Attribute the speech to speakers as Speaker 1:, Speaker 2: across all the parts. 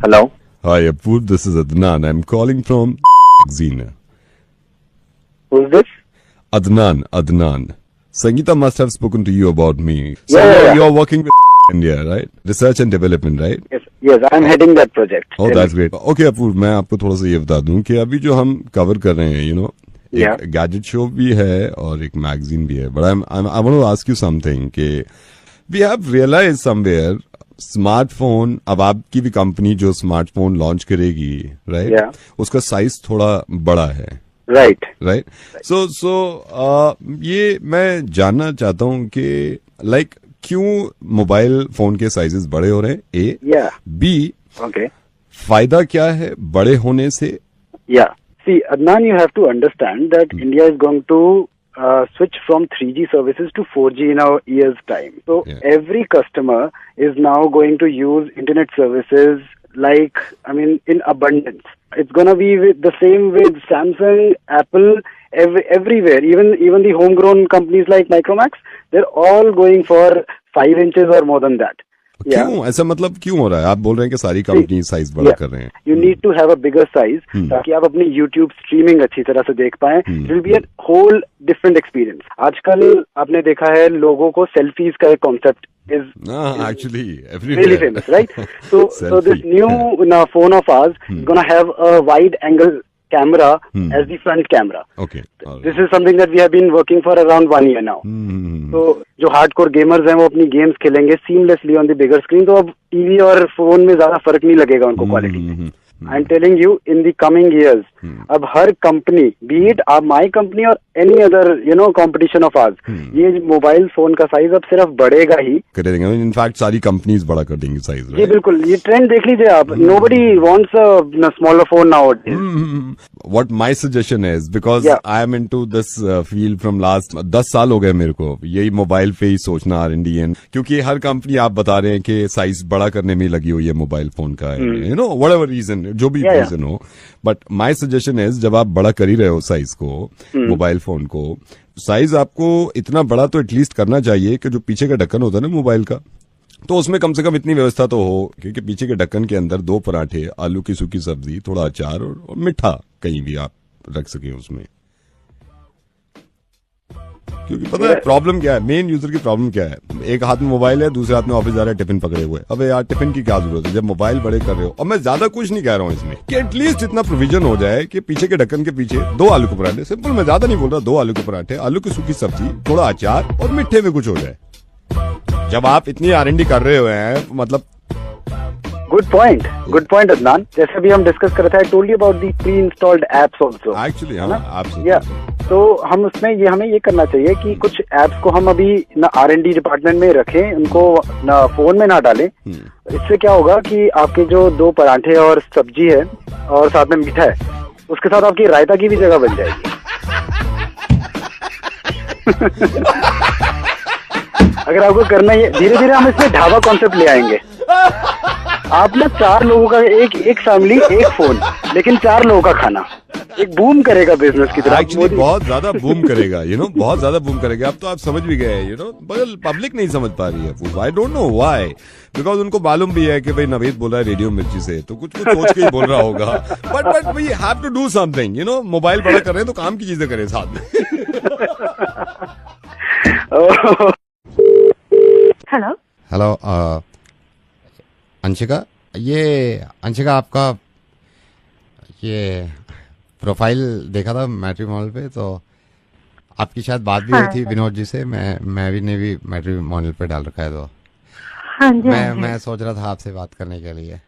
Speaker 1: Hello.
Speaker 2: Hi, Apoor. This is Adnan. I'm calling from Xena.
Speaker 1: Who's this?
Speaker 2: Adnan. Sangeeta must have spoken to you about me. So
Speaker 1: Yeah.
Speaker 2: you're working with India, right? Research and development, right?
Speaker 1: Yes, I'm heading that project.
Speaker 2: Oh, that's great. Okay, Apoor, मैं आपको थोड़ा सा ये बता दूं कि अभी जो हम कवर कर रहे हैं,
Speaker 1: Yeah.
Speaker 2: एक गैजेट शो भी है और एक मैगजीन भी है. But I want to ask you something कि we have realized somewhere smartphone, अब आपकी भी कंपनी जो स्मार्टफोन लॉन्च करेगी, राइट?
Speaker 1: Yeah.
Speaker 2: उसका साइज थोड़ा बड़ा है.
Speaker 1: Right.
Speaker 2: राइट. सो ये मैं जानना चाहता हूँ कि लाइक क्यों मोबाइल फोन के साइजेस बड़े हो रहे हैं, ए.
Speaker 1: Yeah.
Speaker 2: B,
Speaker 1: Okay.
Speaker 2: फायदा क्या है बड़े होने से?
Speaker 1: Yeah. See, Adnan, you have to understand that India is going to switch from 3G services to 4G in a year's time. So
Speaker 2: Yeah.
Speaker 1: every customer is now going to use internet services in abundance. It's going to be the same with Samsung, Apple, everywhere. Even the homegrown companies like Micromax, they're all going for 5 inches or more than that. Yeah.
Speaker 2: क्यों ऐसा, मतलब क्यों हो रहा है? आप बोल रहे हैं कि सारी कंपनी साइज बड़ा कर रहे हैं.
Speaker 1: You need to have a bigger size ताकि आप अपनी YouTube स्ट्रीमिंग अच्छी तरह से देख पाएं. It will be a whole different experience. आजकल आपने देखा है लोगों को सेल्फीज का एक concept is
Speaker 2: Actually,
Speaker 1: really famous, right? So this new phone of ours is gonna have a wide angle camera as the front camera.
Speaker 2: Okay.
Speaker 1: This is something that we have been working for around 1 year now. तो जो hardcore gamers हैं वो अपनी games खेलेंगे seamlessly on the bigger screen. तो अब TV और phone में ज्यादा फर्क नहीं लगेगा उनको क्वालिटी में. I am telling you in the coming years अब हर company, be it my company और any other competition of ours, ये मोबाइल फोन का साइज अब सिर्फ बढ़ेगा ही.
Speaker 2: कर देंगे. इनफैक्ट सारी कंपनीज बड़ा कर देंगी साइज.
Speaker 1: जी बिल्कुल, ये ट्रेंड देख लीजिए आप. Nobody wants a smaller phone now.
Speaker 2: What my suggestion is, because I am into this field from last 10 साल हो गए मेरे को, यही मोबाइल पे ही सोचना R&D, क्योंकि हर कंपनी आप बता रहे हैं कि साइज बड़ा करने में लगी हुई है मोबाइल फोन का, whatever reason, जो भी रीजन हो. बट माय सजेशन इज, जब आप बड़ा कर ही रहे हो साइज को, मोबाइल फोन को, साइज आपको इतना बड़ा तो एटलीस्ट करना चाहिए कि जो पीछे का ढक्कन होता है ना मोबाइल का, तो उसमें कम से कम इतनी व्यवस्था तो हो क्योंकि पीछे के ढक्कन के अंदर 2 पराठे, आलू की सूखी सब्जी, थोड़ा अचार और मीठा कहीं भी आप रख सके उसमें. क्योंकि पता है प्रॉब्लम क्या है, मेन यूजर की प्रॉब्लम क्या है? एक हाथ में मोबाइल है, दूसरे हाथ में ऑफिस जा रहा है, टिफिन पकड़े हुए. अबे यार, टिफिन की क्या जरूरत है जब मोबाइल बड़े कर रहे हो? और मैं ज्यादा कुछ नहीं कह रहा हूँ इसमें, कि एटलीस्ट इतना प्रोविजन हो जाए कि पीछे के ढक्कन के पीछे 2 आलू के पराठे, सिंपल, मैं ज्यादा नहीं बोल रहा, 2 आलू के पराठे, आलू की सूखी सब्जी, थोड़ा अचार और मीठे में कुछ हो जाए. जब आप इतनी R&D कर रहे हुए हैं, मतलब
Speaker 1: गुड पॉइंट अदनान. जैसे भी हम डिस्कस कर रहे थे, I told you about the pre installed apps also.
Speaker 2: Actually
Speaker 1: तो हम उसमें हमें ये करना चाहिए कि कुछ एप्स को हम अभी ना R&D डिपार्टमेंट में रखें, उनको ना फोन में ना डालें. इससे क्या होगा कि आपके जो 2 पराठे और सब्जी है और साथ में मीठा है, उसके साथ आपकी रायता की भी जगह बन जाएगी. अगर आपको करना है, धीरे धीरे हम इसमें ढाबा कॉन्सेप्ट ले आएंगे. आप ना 4 लोगों का एक फैमिली, एक फोन, लेकिन 4 लोगों का खाना, एक बूम करेगा बिजनेस की तरह.
Speaker 2: एक्चुअली बहुत ज्यादा बूम करेगा, बहुत ज्यादा बूम करेगा. अब तो आप समझ भी गए, बगल पब्लिक नहीं समझ पा रही है. I don't know why, because उनको मालूम भी है कि भाई नवीद बोल रहा है रेडियो मिर्ची से, तो कुछ सोच के ही बोल रहा होगा. But we have to do something. Mobile बड़ा कर रहे हैं तो काम की चीजें करें साथ में. हेलो अंशिका, आपका ये प्रोफाइल देखा था मैट्रिमोनियल पे, तो आपकी शायद बात भी हुई थी विनोद जी से. मैं भी मैट्रिमोनियल पे डाल रखा है, तो
Speaker 3: हाँ जी,
Speaker 2: मैं सोच रहा था आपसे बात करने के लिए.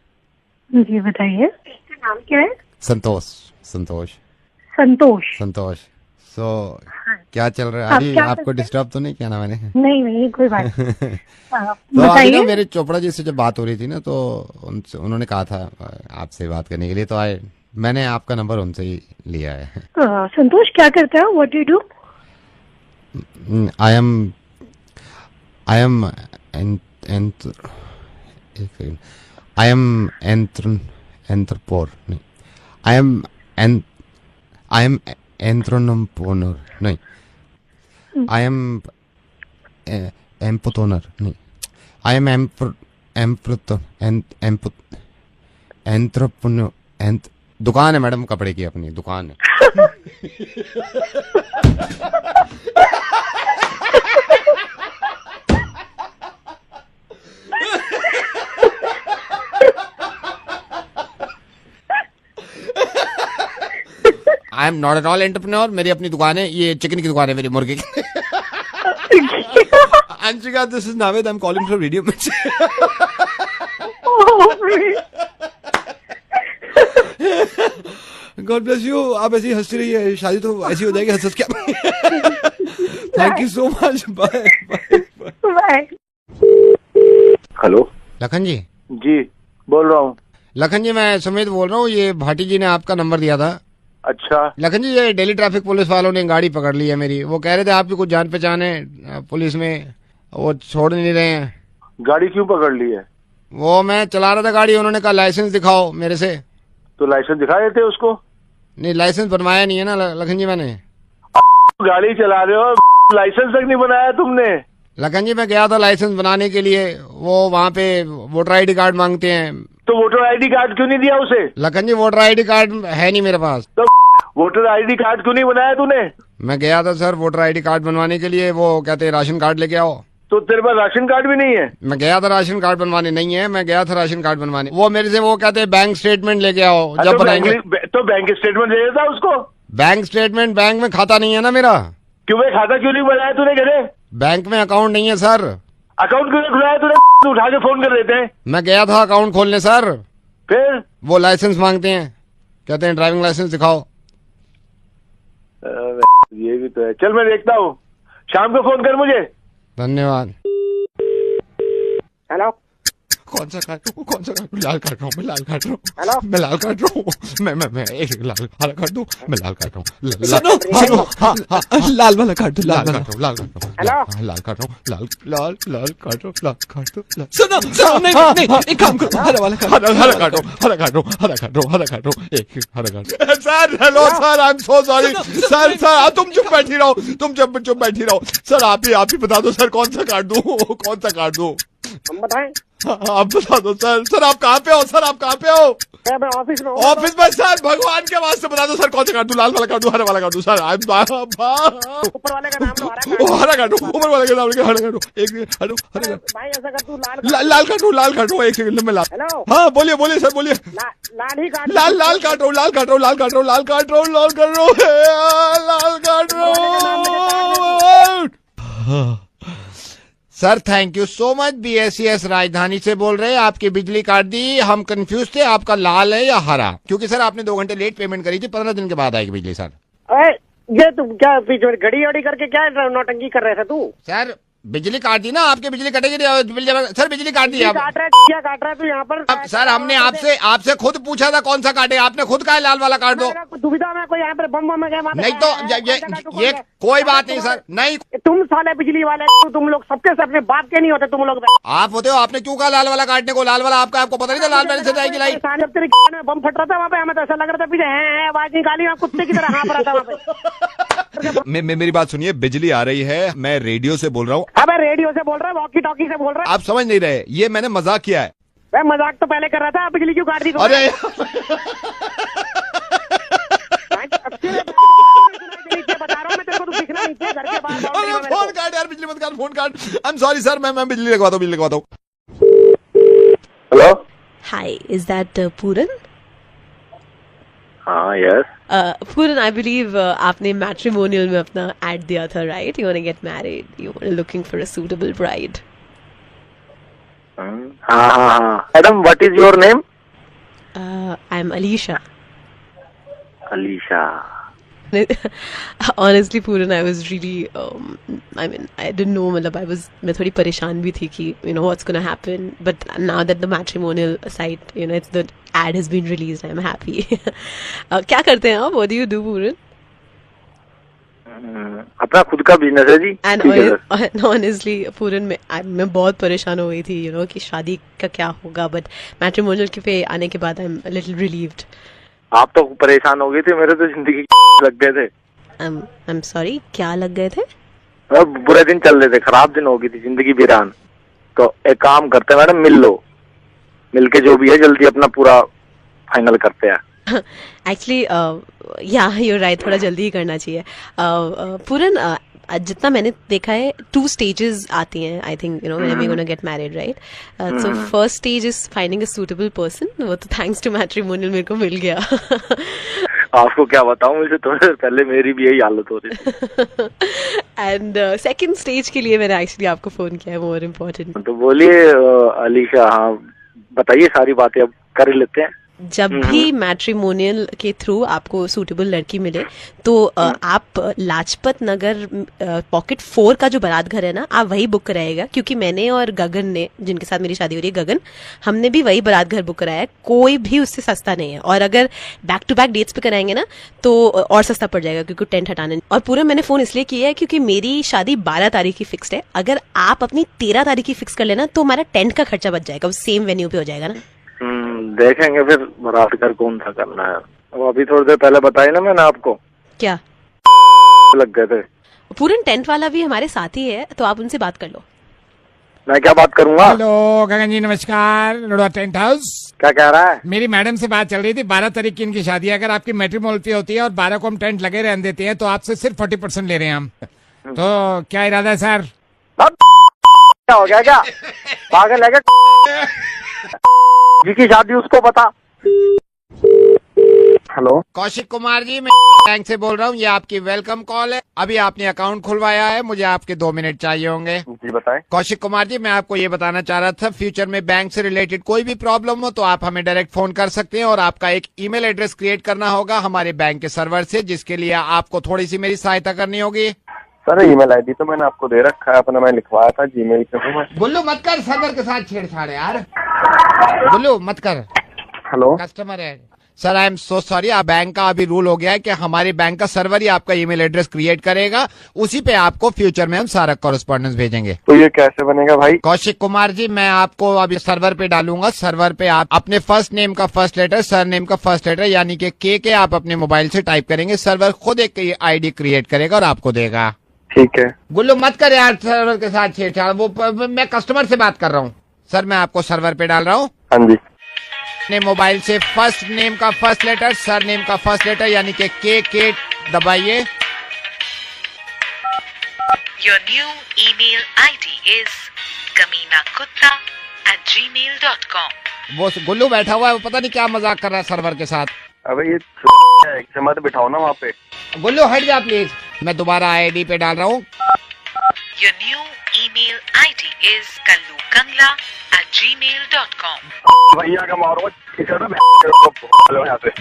Speaker 3: जी बताइए, इसका नाम क्या है?
Speaker 2: संतोष. सो क्या चल रहा है अभी? आपको डिस्टर्ब तो नहीं किया ना मैंने?
Speaker 3: नहीं कोई बात नहीं.
Speaker 2: तो अभी ना मेरे चोपड़ा जी से जब बात हो रही थी ना, तो उन्होंने कहा था आपसे बात करने के लिए, तो मैंने आपका नंबर उनसे ही लिया है.
Speaker 3: संतोष क्या करता है? What do you do?
Speaker 2: I am entrepreneur नहीं, आई एम एम्पोटोनर नहीं, आई एम
Speaker 4: दुकान है मैडम, कपड़े की अपनी दुकान है। आई am not at all entrepreneur, मेरी अपनी दुकान है, ये चिकन की दुकान है मेरी, मुर्गे की। Anshika, this is Naved, I am calling from radio Mirchi. God bless you. आप ऐसी हंसती रहिए, शादी तो ऐसी हो जाएगी हंस क्या। Thank you so much, bye
Speaker 3: bye.
Speaker 1: Hello
Speaker 4: Lakhan ji.
Speaker 1: जी बोल रहा हूँ।
Speaker 4: लखन जी मैं सुमित बोल रहा हूँ, ये भाटी जी ने आपका नंबर दिया था।
Speaker 1: अच्छा
Speaker 4: लखन जी, ये दिल्ली ट्रैफिक पुलिस वालों ने गाड़ी पकड़ ली है मेरी, वो कह रहे थे आपकी कुछ जान पहचान है पुलिस में, वो छोड़ नहीं रहे हैं।
Speaker 1: गाड़ी क्यों पकड़ ली है?
Speaker 4: वो मैं चला रहा था गाड़ी, उन्होंने कहा लाइसेंस दिखाओ मेरे से।
Speaker 1: तो लाइसेंस दिखा देते उसको।
Speaker 4: नहीं, लाइसेंस बनवाया नहीं है ना लखन जी मैंने।
Speaker 1: गाड़ी चला रहे हो, लाइसेंस तक नहीं बनाया तुमने।
Speaker 4: लखन जी मैं गया था लाइसेंस बनाने के लिए, वो वहाँ पे वोटर आईडी कार्ड मांगते हैं।
Speaker 1: तो वोटर आईडी कार्ड क्यों नहीं दिया उसे?
Speaker 4: लखन जी वोटर आईडी कार्ड है नहीं मेरे पास।
Speaker 1: तो वोटर आईडी कार्ड क्यों नहीं बनाया तूने?
Speaker 4: मैं गया था सर वोटर आईडी कार्ड बनवाने के लिए, वो कहते हैं राशन कार्ड लेके आओ।
Speaker 1: तो तेरे पास राशन कार्ड भी नहीं है?
Speaker 4: मैं गया था राशन कार्ड बनवाने, नहीं है, मैं गया था राशन कार्ड बनवाने, वो मेरे से वो कहते हैं बैंक स्टेटमेंट लेके आओ जब बनाएंगे।
Speaker 1: तो बैंक स्टेटमेंट दे देता उसको।
Speaker 4: बैंक स्टेटमेंट, बैंक में खाता नहीं है ना मेरा।
Speaker 1: क्यों भाई, खाता क्यों नहीं बनाया तूने घरे?
Speaker 4: बैंक में अकाउंट नहीं है सर।
Speaker 1: अकाउंट क्यों नहीं खुलाया तूने? उठा के फोन कर देते हैं।
Speaker 4: मैं गया था अकाउंट खोलने सर,
Speaker 1: फिर
Speaker 4: वो लाइसेंस मांगते हैं, कहते हैं ड्राइविंग लाइसेंस दिखाओ।
Speaker 1: ये भी तो है। चल मैं देखता हूँ, शाम को फोन कर मुझे।
Speaker 4: धन्यवाद।
Speaker 1: हेलो,
Speaker 4: कौन सा काट रहा हूँ, कौन सा काट रहा हूँ? लाल काट रहा हूँ, मैं लाल काट रहा हूँ।
Speaker 1: हेलो,
Speaker 4: मैं लाल काट रहा हूँ, मैं एक लाल हरा काट दूँ, मैं लाल काट रहा हूँ।
Speaker 2: सुनो, हाँ, लाल वाला काट दो,
Speaker 4: लाल काट रहा हूँ, लाल काट रहा हूँ,
Speaker 1: हेलो,
Speaker 4: लाल काट रहा हूँ, लाल काट रहा हूँ, लाल काट दो।
Speaker 2: सुनो, नहीं, एक काम करो, हरा वाला काट।
Speaker 4: हरा काट रहा हूँ, हरा काट रहा हूँ, हरा काट रहा हूँ, हरा काट रहा हूँ, एक हरा काट। Sir hello sir, I am so sorry sir, तुम चुप बैठी रहो, तुम चुप बैठी रहो सर, आप ही बता दो सर, कौन सा काट दूँ, कौन सा काट दूँ?
Speaker 1: हम बताएं?
Speaker 4: आप बता दो सर, आप कहाँ पे हो सर, आप कहाँ पे हो?
Speaker 1: मैं ऑफिस में।
Speaker 4: ऑफिस में सर, भगवान के वास्ते बता दो सर, कौन सा काट दूं, लाल वाला काट दूं, हरा वाला काट दूं सर?
Speaker 1: ऊपर वाले का नाम लो,
Speaker 4: हरा काट दूं, ऊपर वाले का नाम लेके हरा काट दूं, एक हरा
Speaker 1: भाई ऐसा कर तू
Speaker 4: लाल काट दूं, एक सेकंड में लाल।
Speaker 1: हेलो,
Speaker 4: हाँ बोलिए सर, बोलिए।
Speaker 1: लाल ही काट।
Speaker 4: लाल काट रहा हूँ। Sir thank you so much, BSES राजधानी से बोल रहे हैं, आपकी बिजली काट दी, हम कंफ्यूज थे आपका लाल है या हरा, क्योंकि सर आपने 2 घंटे लेट पेमेंट करी थी, 15 दिन के बाद आएगी बिजली सर।
Speaker 1: ये तुम क्या घड़ी अड़ी करके क्या नौटंकी कर रहे थे तू?
Speaker 4: सर बिजली काट दी ना आपकी, बिजली कटेगी सर, बिजली काट दी।
Speaker 1: क्या काट रहा है तू यहाँ पर?
Speaker 4: सर हमने आपसे खुद पूछा था कौन सा काटे, आपने खुद कहा लाल वाला काट दो।
Speaker 1: दुविधा में कोई यहाँ पर बम में गया?
Speaker 4: नहीं तो ये कोई बात नहीं सर, नहीं
Speaker 1: तुम साले बिजली वाले, तुम लोग सबके से अपने बाप के नहीं होते तुम लोग।
Speaker 4: आप होते हो, आपने क्यों कहा लाल वाला काटने को? लाल वाला आपको पता नहीं था लाल वाले से जाएगी लाइट?
Speaker 1: जब तेरे बम फट रहा था वहाँ पे, हमें तो ऐसा लग रहा था पीछे आवाज निकाली, कुत्ते की तरह हाँफ रहा था वहाँ पे।
Speaker 2: मेरी बात सुनिए, बिजली आ रही है, मैं रेडियो से बोल रहा हूँ।
Speaker 1: अब रेडियो से बोल रहा है, वॉकी टॉकी से बोल रहा है।
Speaker 2: आप समझ नहीं रहे, ये मैंने मजाक किया है।
Speaker 1: मैं मजाक तो पहले कर रहा था, बिजली क्यों काट दी?
Speaker 2: अरे
Speaker 1: बता रहा हूँ मैं तेरे को, तू दिखना नहीं चाहिए घर के बाहर।
Speaker 4: फोन काट यार, बिजली मत काट, फोन काट। आई एम सॉरी सर, मैं बिजली लगवाता हूँ।
Speaker 1: Hello,
Speaker 5: Hi, is that Pooran?
Speaker 1: हाँ यस।
Speaker 5: Pooran, I believe आपने matrimonial में अपना ad दिया था, right? You want to get married. You were looking for a suitable bride.
Speaker 1: हाँ। Madam, what is your name?
Speaker 5: I'm Alisha.
Speaker 1: Alisha.
Speaker 5: Honestly, Pooran, I was really, I didn't know, मैं थोड़ी परेशान भी थी कि, what's going to happen. But now that the matrimonial site, it's the ad has been released, I'm happy. क्या करते हैं आप? What do you do, Pooran?
Speaker 1: अपना खुद का बिजनेस है जी।
Speaker 5: And honestly, Pooran, मैं बहुत परेशान हो गई थी, कि शादी का क्या होगा. But matrimonial के पे आने के बाद I'm a little relieved.
Speaker 1: आप तो परेशान हो गए थे, मेरे तो जिंदगी लग गए थे।
Speaker 5: I'm sorry, क्या लग गए थे?
Speaker 1: बुरे दिन चल रहे थे, खराब दिन हो गई थी, जिंदगी वीरान। तो एक काम करते हैं मैडम, मिल लो, मिल के जो भी है जल्दी अपना पूरा
Speaker 6: फाइनल करते हैं।
Speaker 5: एक्चुअली या यूर राइट, थोड़ा जल्दी ही करना चाहिए। पूरन, जितना मैंने देखा है 2 stages आती हैं, I think, you know, when we gonna get married, right? So first stage is finding a suitable person. वो तो थैंक्स टू मैट्रिमोनियल मेरे को मिल गया।
Speaker 6: आपको क्या बताऊं, मुझे थोड़ी देर पहले मेरी भी यही हालत हो रही थी।
Speaker 5: एंड सेकंड स्टेज के लिए मैंने एक्चुअली आपको फोन किया है, मोर इम्पोर्टेंट।
Speaker 6: तो बोलिए अलीशा, हाँ बताइए, सारी बातें अब कर लेते हैं।
Speaker 5: जब भी मैट्रिमोनियल के थ्रू आपको सूटेबल लड़की मिले तो आप लाजपत नगर पॉकेट 4 का जो बारात घर है ना, आप वही बुक कराएगा, क्योंकि मैंने और गगन ने, जिनके साथ मेरी शादी हो रही है, गगन, हमने भी वही बारात घर बुक कराया है। कोई भी उससे सस्ता नहीं है, और अगर बैक टू बैक डेट्स पे कराएंगे ना तो और सस्ता पड़ जाएगा, क्योंकि टेंट हटाने। और पूरा मैंने फोन इसलिए किया है क्योंकि मेरी शादी 12 तारीख की फिक्स्ड है। अगर आप अपनी 13 तारीख की फिक्स कर लेना तो हमारा टेंट का खर्चा बच जाएगा, वो सेम वेन्यू पे हो जाएगा ना।
Speaker 6: देखेंगे फिर बारात घर कौन सा करना है। वो अभी थोड़ी देर पहले बताई ना मैंने आपको,
Speaker 5: क्या
Speaker 6: लग गए थे।
Speaker 5: पूरन टेंट वाला भी हमारे साथ ही है, तो आप उनसे बात कर लो।
Speaker 6: मैं क्या बात करूंगा।
Speaker 7: हेलो गगन जी, नमस्कार। Lodha tent house.
Speaker 6: क्या कह रहा है।
Speaker 7: मेरी मैडम से बात चल रही थी, 12 तारीख की इनकी शादी है। अगर आपकी मैट्रिमोनियल पे होती है और 12 को हम टेंट लगे रहने देते हैं तो आपसे सिर्फ 40% ले रहे हैं हम। तो क्या इरादा है सर।
Speaker 6: क्या हो गया, क्या पागल है क्या। जिसकी शादी उसको पता। हेलो
Speaker 7: कौशिक कुमार जी, मैं बैंक से बोल रहा हूँ, ये आपकी वेलकम कॉल है। अभी आपने अकाउंट खुलवाया है, मुझे आपके 2 मिनट चाहिए होंगे।
Speaker 6: जी बताएं।
Speaker 7: कौशिक कुमार जी, मैं आपको ये बताना चाह रहा था, फ्यूचर में बैंक से रिलेटेड कोई भी प्रॉब्लम हो तो आप हमें डायरेक्ट फोन कर सकते हैं, और आपका एक ईमेल एड्रेस क्रिएट करना होगा हमारे बैंक के सर्वर से, जिसके लिए आपको थोड़ी सी मेरी सहायता करनी होगी।
Speaker 6: सर ईमेल आईडी तो मैंने आपको दे रखा है अपना, मैं लिखवाया था जीमेल पे। तो मैं
Speaker 7: गुल्लू मत कर सर्वर के साथ छेड़छाड़ यार, गुल्लू मत कर।
Speaker 6: हेलो
Speaker 7: कस्टमर है sir, I am so sorry. आप बैंक का अभी रूल हो गया है कि हमारे बैंक का सर्वर ही आपका ईमेल एड्रेस क्रिएट करेगा, उसी पे आपको फ्यूचर में हम सारा कॉरेस्पॉन्डेंस भेजेंगे।
Speaker 6: तो ये कैसे बनेगा भाई।
Speaker 7: कौशिक कुमार जी, मैं आपको अभी सर्वर पे डालूंगा। सर्वर पे आप अपने फर्स्ट नेम का फर्स्ट लेटर, सर नेम का फर्स्ट लेटर, यानी कि के आप अपने मोबाइल से टाइप करेंगे, सर्वर खुद एक आईडी क्रिएट करेगा और आपको देगा।
Speaker 6: ठीक है।
Speaker 7: गुल्लू मत कर यार सर्वर के साथ छेड़छाड़, वो मैं कस्टमर से बात कर रहा हूँ। सर मैं आपको सर्वर पे डाल रहा हूँ।
Speaker 6: हाँ जी।
Speaker 7: अपने मोबाइल से फर्स्ट नेम का फर्स्ट लेटर, सर नेम का फर्स्ट लेटर, यानी कि के दबाइए।
Speaker 8: Your new email ID is kaminakutta@gmail.com।
Speaker 7: वो गुल्लू बैठा हुआ है, वो पता नहीं क्या मजाक कर रहा है सर्वर के साथ।
Speaker 6: अबे ये से मत बिठाओ ना वहाँ पे।
Speaker 7: गुल्लू हट जा प्लीज। मैं दोबारा आईडी पे डाल रहा हूँ।
Speaker 8: Your new email ID is kalukangla@gmail.com।
Speaker 6: भैया का मारो।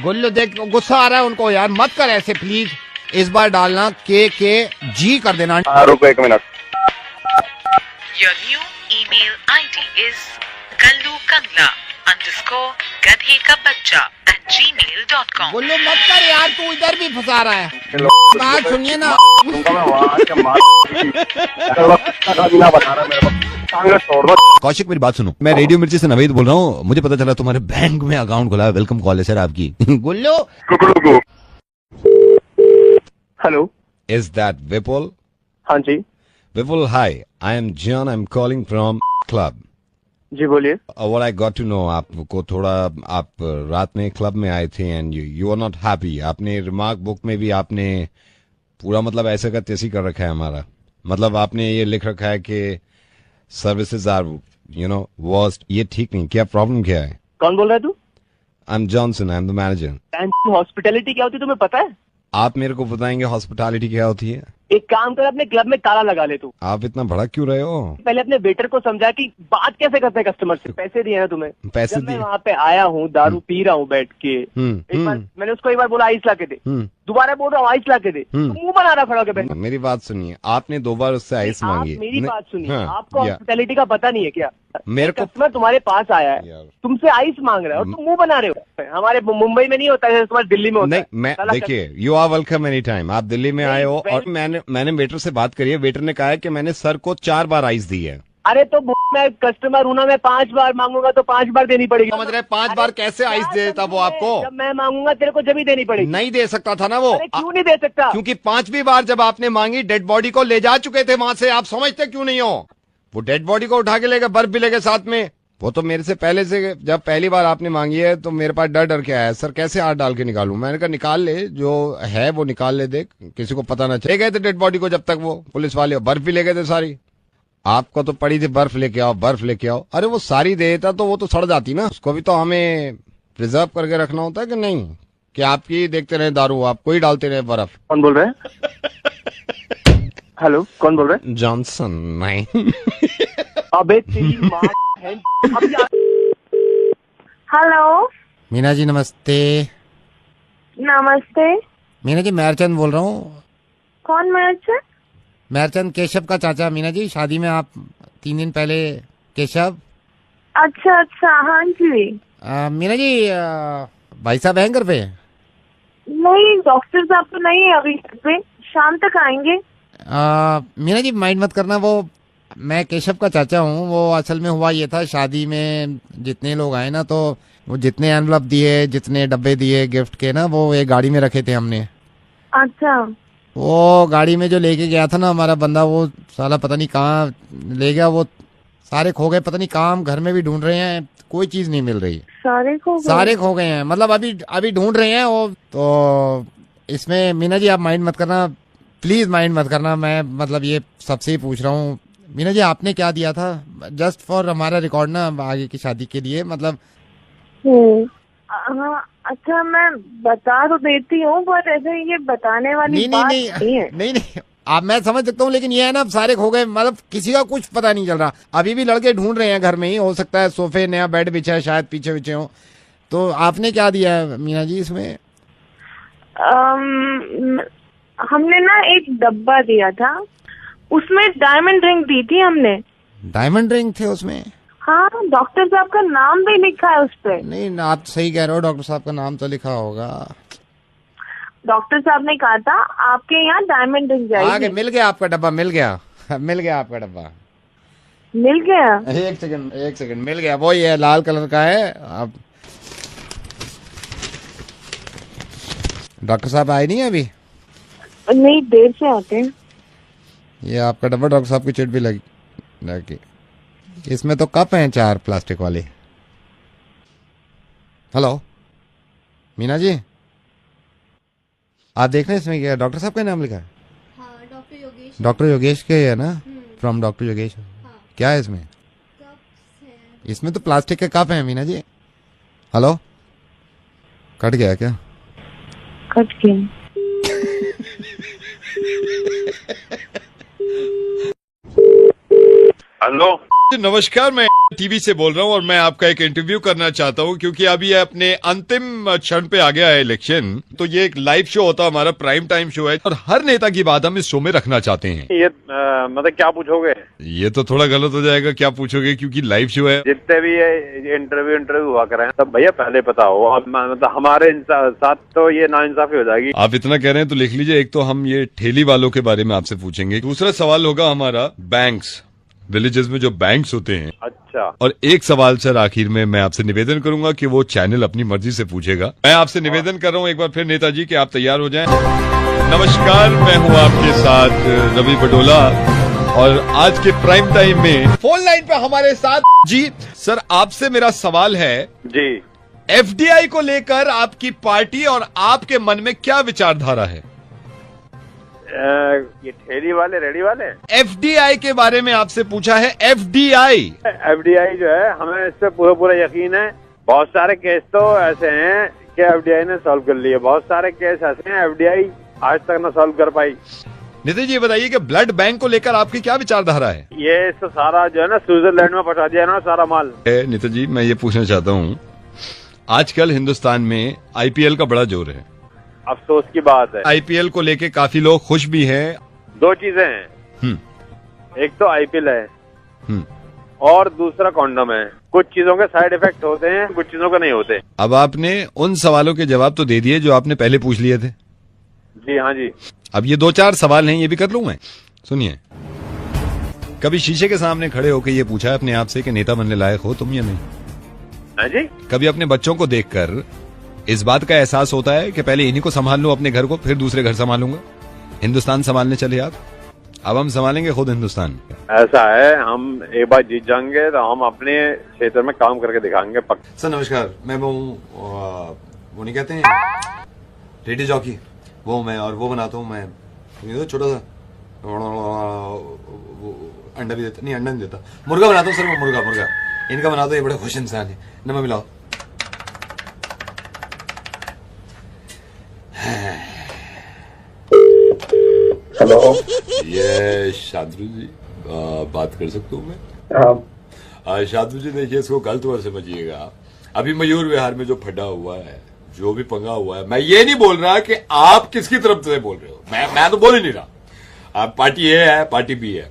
Speaker 7: गुल्लू देख गुस्सा आ रहा है उनको, यार मत कर ऐसे प्लीज। इस बार डालना के जी कर देना।
Speaker 6: रुको 1 minute.
Speaker 8: Your new email ID is kalukangla_gadhe ka bachcha@gmail.com।
Speaker 7: गुल्लू मत कर यार, तू इधर भी फंसा रहा है। बात सुनिए ना।
Speaker 2: कौशिक मेरी बात सुनो, मैं रेडियो मिर्ची से नवीद बोल रहा हूँ। मुझे पता चला तुम्हारे बैंक में अकाउंट खुला है, वेलकम कॉल है सर आपकी।
Speaker 7: Gullu
Speaker 6: hello,
Speaker 2: is that Vipul?
Speaker 6: हाँ जी।
Speaker 2: Vipul hi, I am John, I am calling from club.
Speaker 6: जी बोलिए।
Speaker 2: What I got to know, आपको थोड़ा, आप रात में क्लब में आए थे and you are not happy. आपने रिमार्क बुक में भी आपने पूरा मतलब ऐसे का तैसी कर रखा है हमारा, मतलब आपने ये लिख रखा है कि सर्विसेज आर वर्स्ट। ये ठीक नहीं, क्या प्रॉब्लम क्या है?
Speaker 6: कौन बोल रहा है तू?
Speaker 2: I am Johnson, I am the manager.
Speaker 6: Hospitality क्या होती है तुम्हें पता है?
Speaker 2: आप मेरे को बताएंगे हॉस्पिटैलिटी क्या होती है?
Speaker 6: एक काम कर, अपने क्लब में ताला लगा ले तू।
Speaker 2: आप इतना भड़क क्यों रहे हो?
Speaker 6: पहले अपने वेटर को समझा कि बात कैसे करते हैं कस्टमर से। पैसे दिए हैं तुम्हें?
Speaker 2: पैसे
Speaker 6: जब मैं
Speaker 2: दिए।
Speaker 6: वहाँ पे आया हूँ, दारू पी रहा हूँ बैठ के। एक बार मैंने उसको एक बार बोला आइस ला के दे, दोबारा बोल रहा हूँ आइस ला के दे, तो मुंह बना रहा खड़ा होकर बैठ।
Speaker 2: मेरी बात सुनिए, आपने 2 बार उससे आइस मांगी।
Speaker 6: मेरी बात सुनिए,
Speaker 2: हाँ,
Speaker 6: आपको हॉस्पिटैलिटी का पता नहीं है क्या?
Speaker 2: मेरे को
Speaker 6: कस्टमर तुम्हारे पास आया है,
Speaker 2: यार।
Speaker 6: तुमसे आइस मांग रहा है और तुम मुंह बना रहे हो। हमारे मुंबई में नहीं होता है, तुम्हारे दिल्ली में होता
Speaker 2: नहीं,
Speaker 6: है।
Speaker 2: मैं देखिए, you are welcome any time. आप दिल्ली में आए हो और मैंने वेटर से बात करी है। वेटर ने कहा है कि मैंने सर को 4 बार आइस दी है।
Speaker 6: अरे तो मैं कस्टमर हूं ना, मैं 5 बार मांगूंगा तो 5 बार देनी पड़ेगी।
Speaker 2: समझ रहे? 5 बार कैसे आइस दे देता वो आपको?
Speaker 6: जब मैं मांगूंगा तेरे को जब ही देनी पड़ेगी।
Speaker 2: नहीं दे सकता था ना वो।
Speaker 6: अरे क्यों नहीं दे सकता?
Speaker 2: क्योंकि 5वीं बार जब आपने मांगी, डेड बॉडी को ले जा चुके थे वहां से। आप समझते क्यों नहीं हो? वो डेड बॉडी को उठा के लेगा, बर्फ भी लेके साथ में।
Speaker 7: वो तो मेरे से पहले से, जब पहली बार आपने मांगी है तो मेरे पास डर डर के आया, सर कैसे हाथ डाल के निकालूं। मैंने कहा निकाल ले, जो है वो निकाल ले, देख किसी को पता ना चले। गए थे डेड बॉडी को, जब तक वो पुलिस वाले बर्फ भी ले गए थे सारी। आपको तो पड़ी थी बर्फ लेके आओ, बर्फ लेके आओ। अरे वो सारी दे देता तो वो तो सड़ जाती ना, उसको भी तो हमें प्रिजर्व करके रखना होता है कि नहीं, कि आपकी देखते रहे दारू, आपको ही डालते रहे बर्फ।
Speaker 6: कौन बोल रहे हैं? हेलो, कौन बोल रहे हैं?
Speaker 7: जॉनसन नहीं।
Speaker 6: अबे तेरी माँ है।
Speaker 3: हेलो,
Speaker 7: मीना जी नमस्ते।
Speaker 3: नमस्ते।
Speaker 7: मीना जी मैरचंद बोल रहा हूँ।
Speaker 3: कौन मैच?
Speaker 7: मैरचंद केशव का चाचा। मीना जी शादी में आप 3 दिन पहले केशव।
Speaker 3: अच्छा अच्छा, हाँ जी।
Speaker 7: मीना जी भाई साहब हैं घर पे?
Speaker 3: नहीं, डॉक्टर साहब तो नहीं है अभी घर पे, शाम तक आएंगे।
Speaker 7: मीना जी माइंड मत करना, वो मैं केशव का चाचा हूँ। वो असल में हुआ ये था, शादी में जितने लोग आए ना, तो वो जितने एनवलप दिए, जितने डब्बे दिए गिफ्ट के ना, वो एक गाड़ी में रखे थे हमने।
Speaker 3: अच्छा।
Speaker 7: वो गाड़ी में जो लेके गया था ना हमारा बंदा, वो साला पता नहीं कहाँ ले गया, वो सारे खो गए। पता नहीं कहाँ, हम घर में भी ढूंढ रहे हैं, कोई चीज नहीं मिल रही।
Speaker 3: सारे खो गए हैं,
Speaker 7: मतलब अभी ढूंढ रहे हैं वो। तो इसमें मीना जी आप माइंड मत करना, प्लीज माइंड मत करना। मैं मतलब ये सबसे ही पूछ रहा हूँ। मीना जी आपने क्या दिया था, जस्ट फॉर हमारा रिकॉर्ड ना, आगे की शादी के लिए मतलब।
Speaker 3: हाँ, अच्छा मैं बता तो देती हूँ, पर ऐसे ये बताने वाली बात नहीं है।
Speaker 7: नहीं आप, मैं समझ सकता हूँ, लेकिन ये है ना, सारे खो गए, मतलब किसी का कुछ पता नहीं चल रहा। अभी भी लड़के ढूंढ रहे हैं घर में ही, हो सकता है सोफे नया बेड बिछा है, शायद पीछे हो। तो आपने क्या दिया है मीना जी इसमें?
Speaker 3: हमने ना एक डब्बा दिया था, उसमें डायमंड रिंग दी थी हमने।
Speaker 7: डायमंड रिंग थे उसमें?
Speaker 3: हाँ, डॉक्टर साहब का नाम भी लिखा है उस पे।
Speaker 7: नहीं आप सही कह रहे हो, डॉक्टर साहब का नाम तो लिखा होगा।
Speaker 3: डॉक्टर साहब ने कहा था आपके यहाँ डायमंड रिंग जाएगी।
Speaker 7: आगे मिल गया आपका डब्बा, मिल गया मिल गया आपका डब्बा,
Speaker 3: मिल गया।
Speaker 7: एक सेकंड मिल गया, वो ये लाल कलर का है। अब डॉक्टर साहब आए नहीं अभी?
Speaker 3: नहीं, देर से आते हैं।
Speaker 7: ये आपका डब्बा, डॉक्टर साहब की चिट भी लगी। इसमें तो कप हैं 4 प्लास्टिक वाले। हेलो मीना जी, आप देख रहे हैं इसमें क्या डॉक्टर साहब का नाम लिखा है?
Speaker 9: हाँ,
Speaker 7: डॉक्टर योगेश के है ना, फ्रॉम डॉक्टर योगेश।
Speaker 9: हाँ।
Speaker 7: क्या है इसमें? इसमें तो प्लास्टिक के कप हैं मीना जी। हेलो, कट गया क्या?
Speaker 3: कट गया।
Speaker 6: हेलो,
Speaker 4: नमस्कार, मैं टीवी से बोल रहा हूँ और मैं आपका एक इंटरव्यू करना चाहता हूँ, क्योंकि अभी ये अपने अंतिम क्षण पे आ गया है इलेक्शन। तो ये एक लाइव शो होता है, हमारा प्राइम टाइम शो है, और हर नेता की बात हम इस शो में रखना चाहते हैं।
Speaker 6: ये मतलब क्या पूछोगे?
Speaker 4: ये तो थोड़ा गलत हो जाएगा, क्या पूछोगे, क्योंकि लाइव शो है।
Speaker 6: जितने भी ये इंटरव्यू हुआ करें तब भैया पहले पता हो, मतलब हमारे साथ तो ये नाइंसाफी हो जाएगी।
Speaker 4: आप इतना कह रहे हैं तो लिख लीजिए। एक तो हम ये ठेली वालों के बारे में आपसे पूछेंगे, दूसरा सवाल होगा हमारा बैंक्स, विलेजेस में जो बैंक्स होते हैं।
Speaker 6: अच्छा।
Speaker 4: और एक सवाल सर आखिर में मैं आपसे निवेदन करूंगा कि वो चैनल अपनी मर्जी से पूछेगा। मैं आपसे निवेदन कर रहा हूं एक बार फिर नेताजी कि आप तैयार हो जाएं। नमस्कार, मैं हूं आपके साथ रवि बडोला, और आज के प्राइम टाइम में फोन लाइन पे हमारे साथ जी सर, आपसे मेरा सवाल है
Speaker 6: जी,
Speaker 4: एफडीआई को लेकर आपकी पार्टी और आपके मन में क्या विचारधारा है?
Speaker 6: ये ठेली वाले रेडी वाले
Speaker 4: एफडीआई के बारे में आपसे पूछा है। एफडीआई
Speaker 6: जो है, हमें इस पे पूरा यकीन है। बहुत सारे केस तो ऐसे हैं कि एफडीआई ने सॉल्व कर लिए, बहुत सारे केस ऐसे हैं एफडीआई आज तक न सॉल्व कर पाई।
Speaker 4: नितिन जी, बताइए कि ब्लड बैंक को लेकर आपकी क्या विचारधारा है?
Speaker 6: ये इसको सारा जो है ना स्विट्जरलैंड में पहुंचा दिया ना सारा माल।
Speaker 4: नितिन जी, मैं ये पूछना चाहता हूँ, आजकल हिंदुस्तान में आईपीएल का बड़ा जोर है।
Speaker 6: अफसोस की बात है,
Speaker 4: आईपीएल को लेके काफी लोग खुश भी हैं।
Speaker 6: 2 चीजें हैं, एक तो आईपीएल है और दूसरा कॉन्डम है। कुछ चीजों के साइड इफेक्ट होते हैं, कुछ चीजों के नहीं होते।
Speaker 4: अब आपने उन सवालों के जवाब तो दे दिए जो आपने पहले पूछ लिए थे।
Speaker 6: जी हाँ जी।
Speaker 4: अब ये 2-4 सवाल हैं, ये भी कर लूं मैं। सुनिए, कभी शीशे के सामने खड़े होकर ये पूछा है अपने आप से कि नेता बनने लायक हो तुम या नहीं?
Speaker 6: हाँ जी।
Speaker 4: कभी अपने बच्चों को देखकर इस बात का एहसास होता है कि पहले इन्हीं को संभाल लूं अपने घर को, फिर दूसरे घर संभालूंगा, हिंदुस्तान संभालने चले आप?
Speaker 2: अब हम संभालेंगे खुद हिंदुस्तान।
Speaker 6: ऐसा है, हम एक बार जीत जाएंगे तो हम अपने क्षेत्र में काम करके दिखाएंगे पक्का।
Speaker 2: सर नमस्कार, मैं वो नहीं कहते हैं रेडियो जॉकी, वो मैं, और वो बनाता हूँ मैं छोटा सा अंडा भी देता, नहीं अंडा नहीं देता, मुर्गा बनाता हूँ सर, वो मुर्गा इनका बनाता हूँ, ये बड़े खुश इंसान है। नमक मिलाओ।
Speaker 9: हेलो,
Speaker 2: ये शांतनु जी बात कर सकता हूँ मैं?
Speaker 9: हाँ
Speaker 2: शांतनु जी देखिए, इसको गलत मत समझिएगा। अभी मयूर विहार में जो फटा हुआ है, जो भी पंगा हुआ है, मैं ये नहीं बोल रहा कि आप किसकी तरफ से बोल रहे हो, मैं तो बोल ही नहीं रहा। आप पार्टी ए है, पार्टी बी है,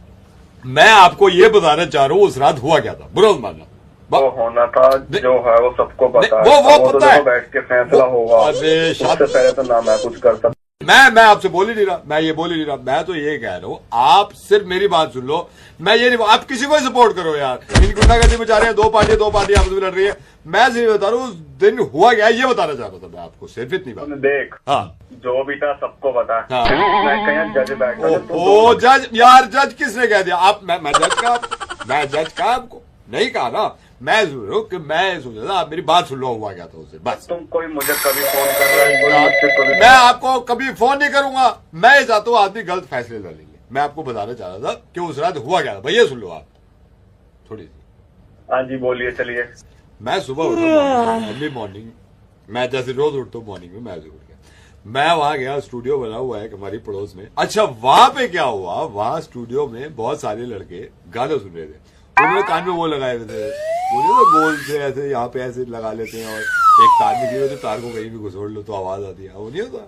Speaker 2: मैं आपको ये बताना चाह रहा हूँ उस रात हुआ क्या था, बुरा मत मानना।
Speaker 9: वो होना था जो है वो सबको पता है,
Speaker 2: वो पता है,
Speaker 9: बैठ के फैसला होगा, उससे पहले तो ना मैं कुछ कर सकता।
Speaker 2: मैं आपसे बोल ही नहीं रहा, मैं ये बोल ही नहीं रहा, मैं तो ये कह रहा हूँ आप सिर्फ मेरी बात सुन लो। मैं ये नहीं, आप किसी को सपोर्ट करो यार, इन गुंडागर्दी में जा रहे हैं, दो पार्टी आपस में लड़ रही है। मैं सिर्फ बता रहा हूँ उस दिन हुआ क्या, ये बताना चाह रहा था मैं आपको, सिर्फ इतनी बात।
Speaker 9: देख,
Speaker 2: हाँ,
Speaker 9: जो भी था सबको पता है।
Speaker 2: हाँ।
Speaker 9: मैं कहीं जज बैठा,
Speaker 2: ओ जज यार, जज किसने कह दिया? आप मैं जज का आपको नहीं कहा ना, मैं सोच रहा था आप मेरी बात सुन लो, हुआ क्या था उससे, बस।
Speaker 9: तुम कोई मुझे कभी फोन कर रहा है,
Speaker 2: मैं आपको कभी फोन नहीं करूंगा। मैं ये चाहता हूँ आदमी गलत फैसले ले लेंगे। मैं आपको बताना चाह रहा था कि उस रात हुआ क्या था, भैया सुन लो आप थोड़ी सी।
Speaker 9: हाँ जी बोलिए, चलिए।
Speaker 2: मैं सुबह उठा, अर्ली मॉर्निंग, मैं जैसे रोज उठता हूँ मॉर्निंग में, मैं उठ गया, मैं वहां गया, स्टूडियो बना हुआ है हमारी पड़ोस में। अच्छा वहां पे क्या हुआ, वहां स्टूडियो में बहुत सारे लड़के गाने सुन रहे थे, उन्होंने कान में वो लगाए हुए थे, वो तो गोल से ऐसे यहाँ पे ऐसे लगा लेते हैं, और एक तार निकली हुई, तार को कहीं भी घुसोड़ लो तो आवाज आती है, वो नहीं होता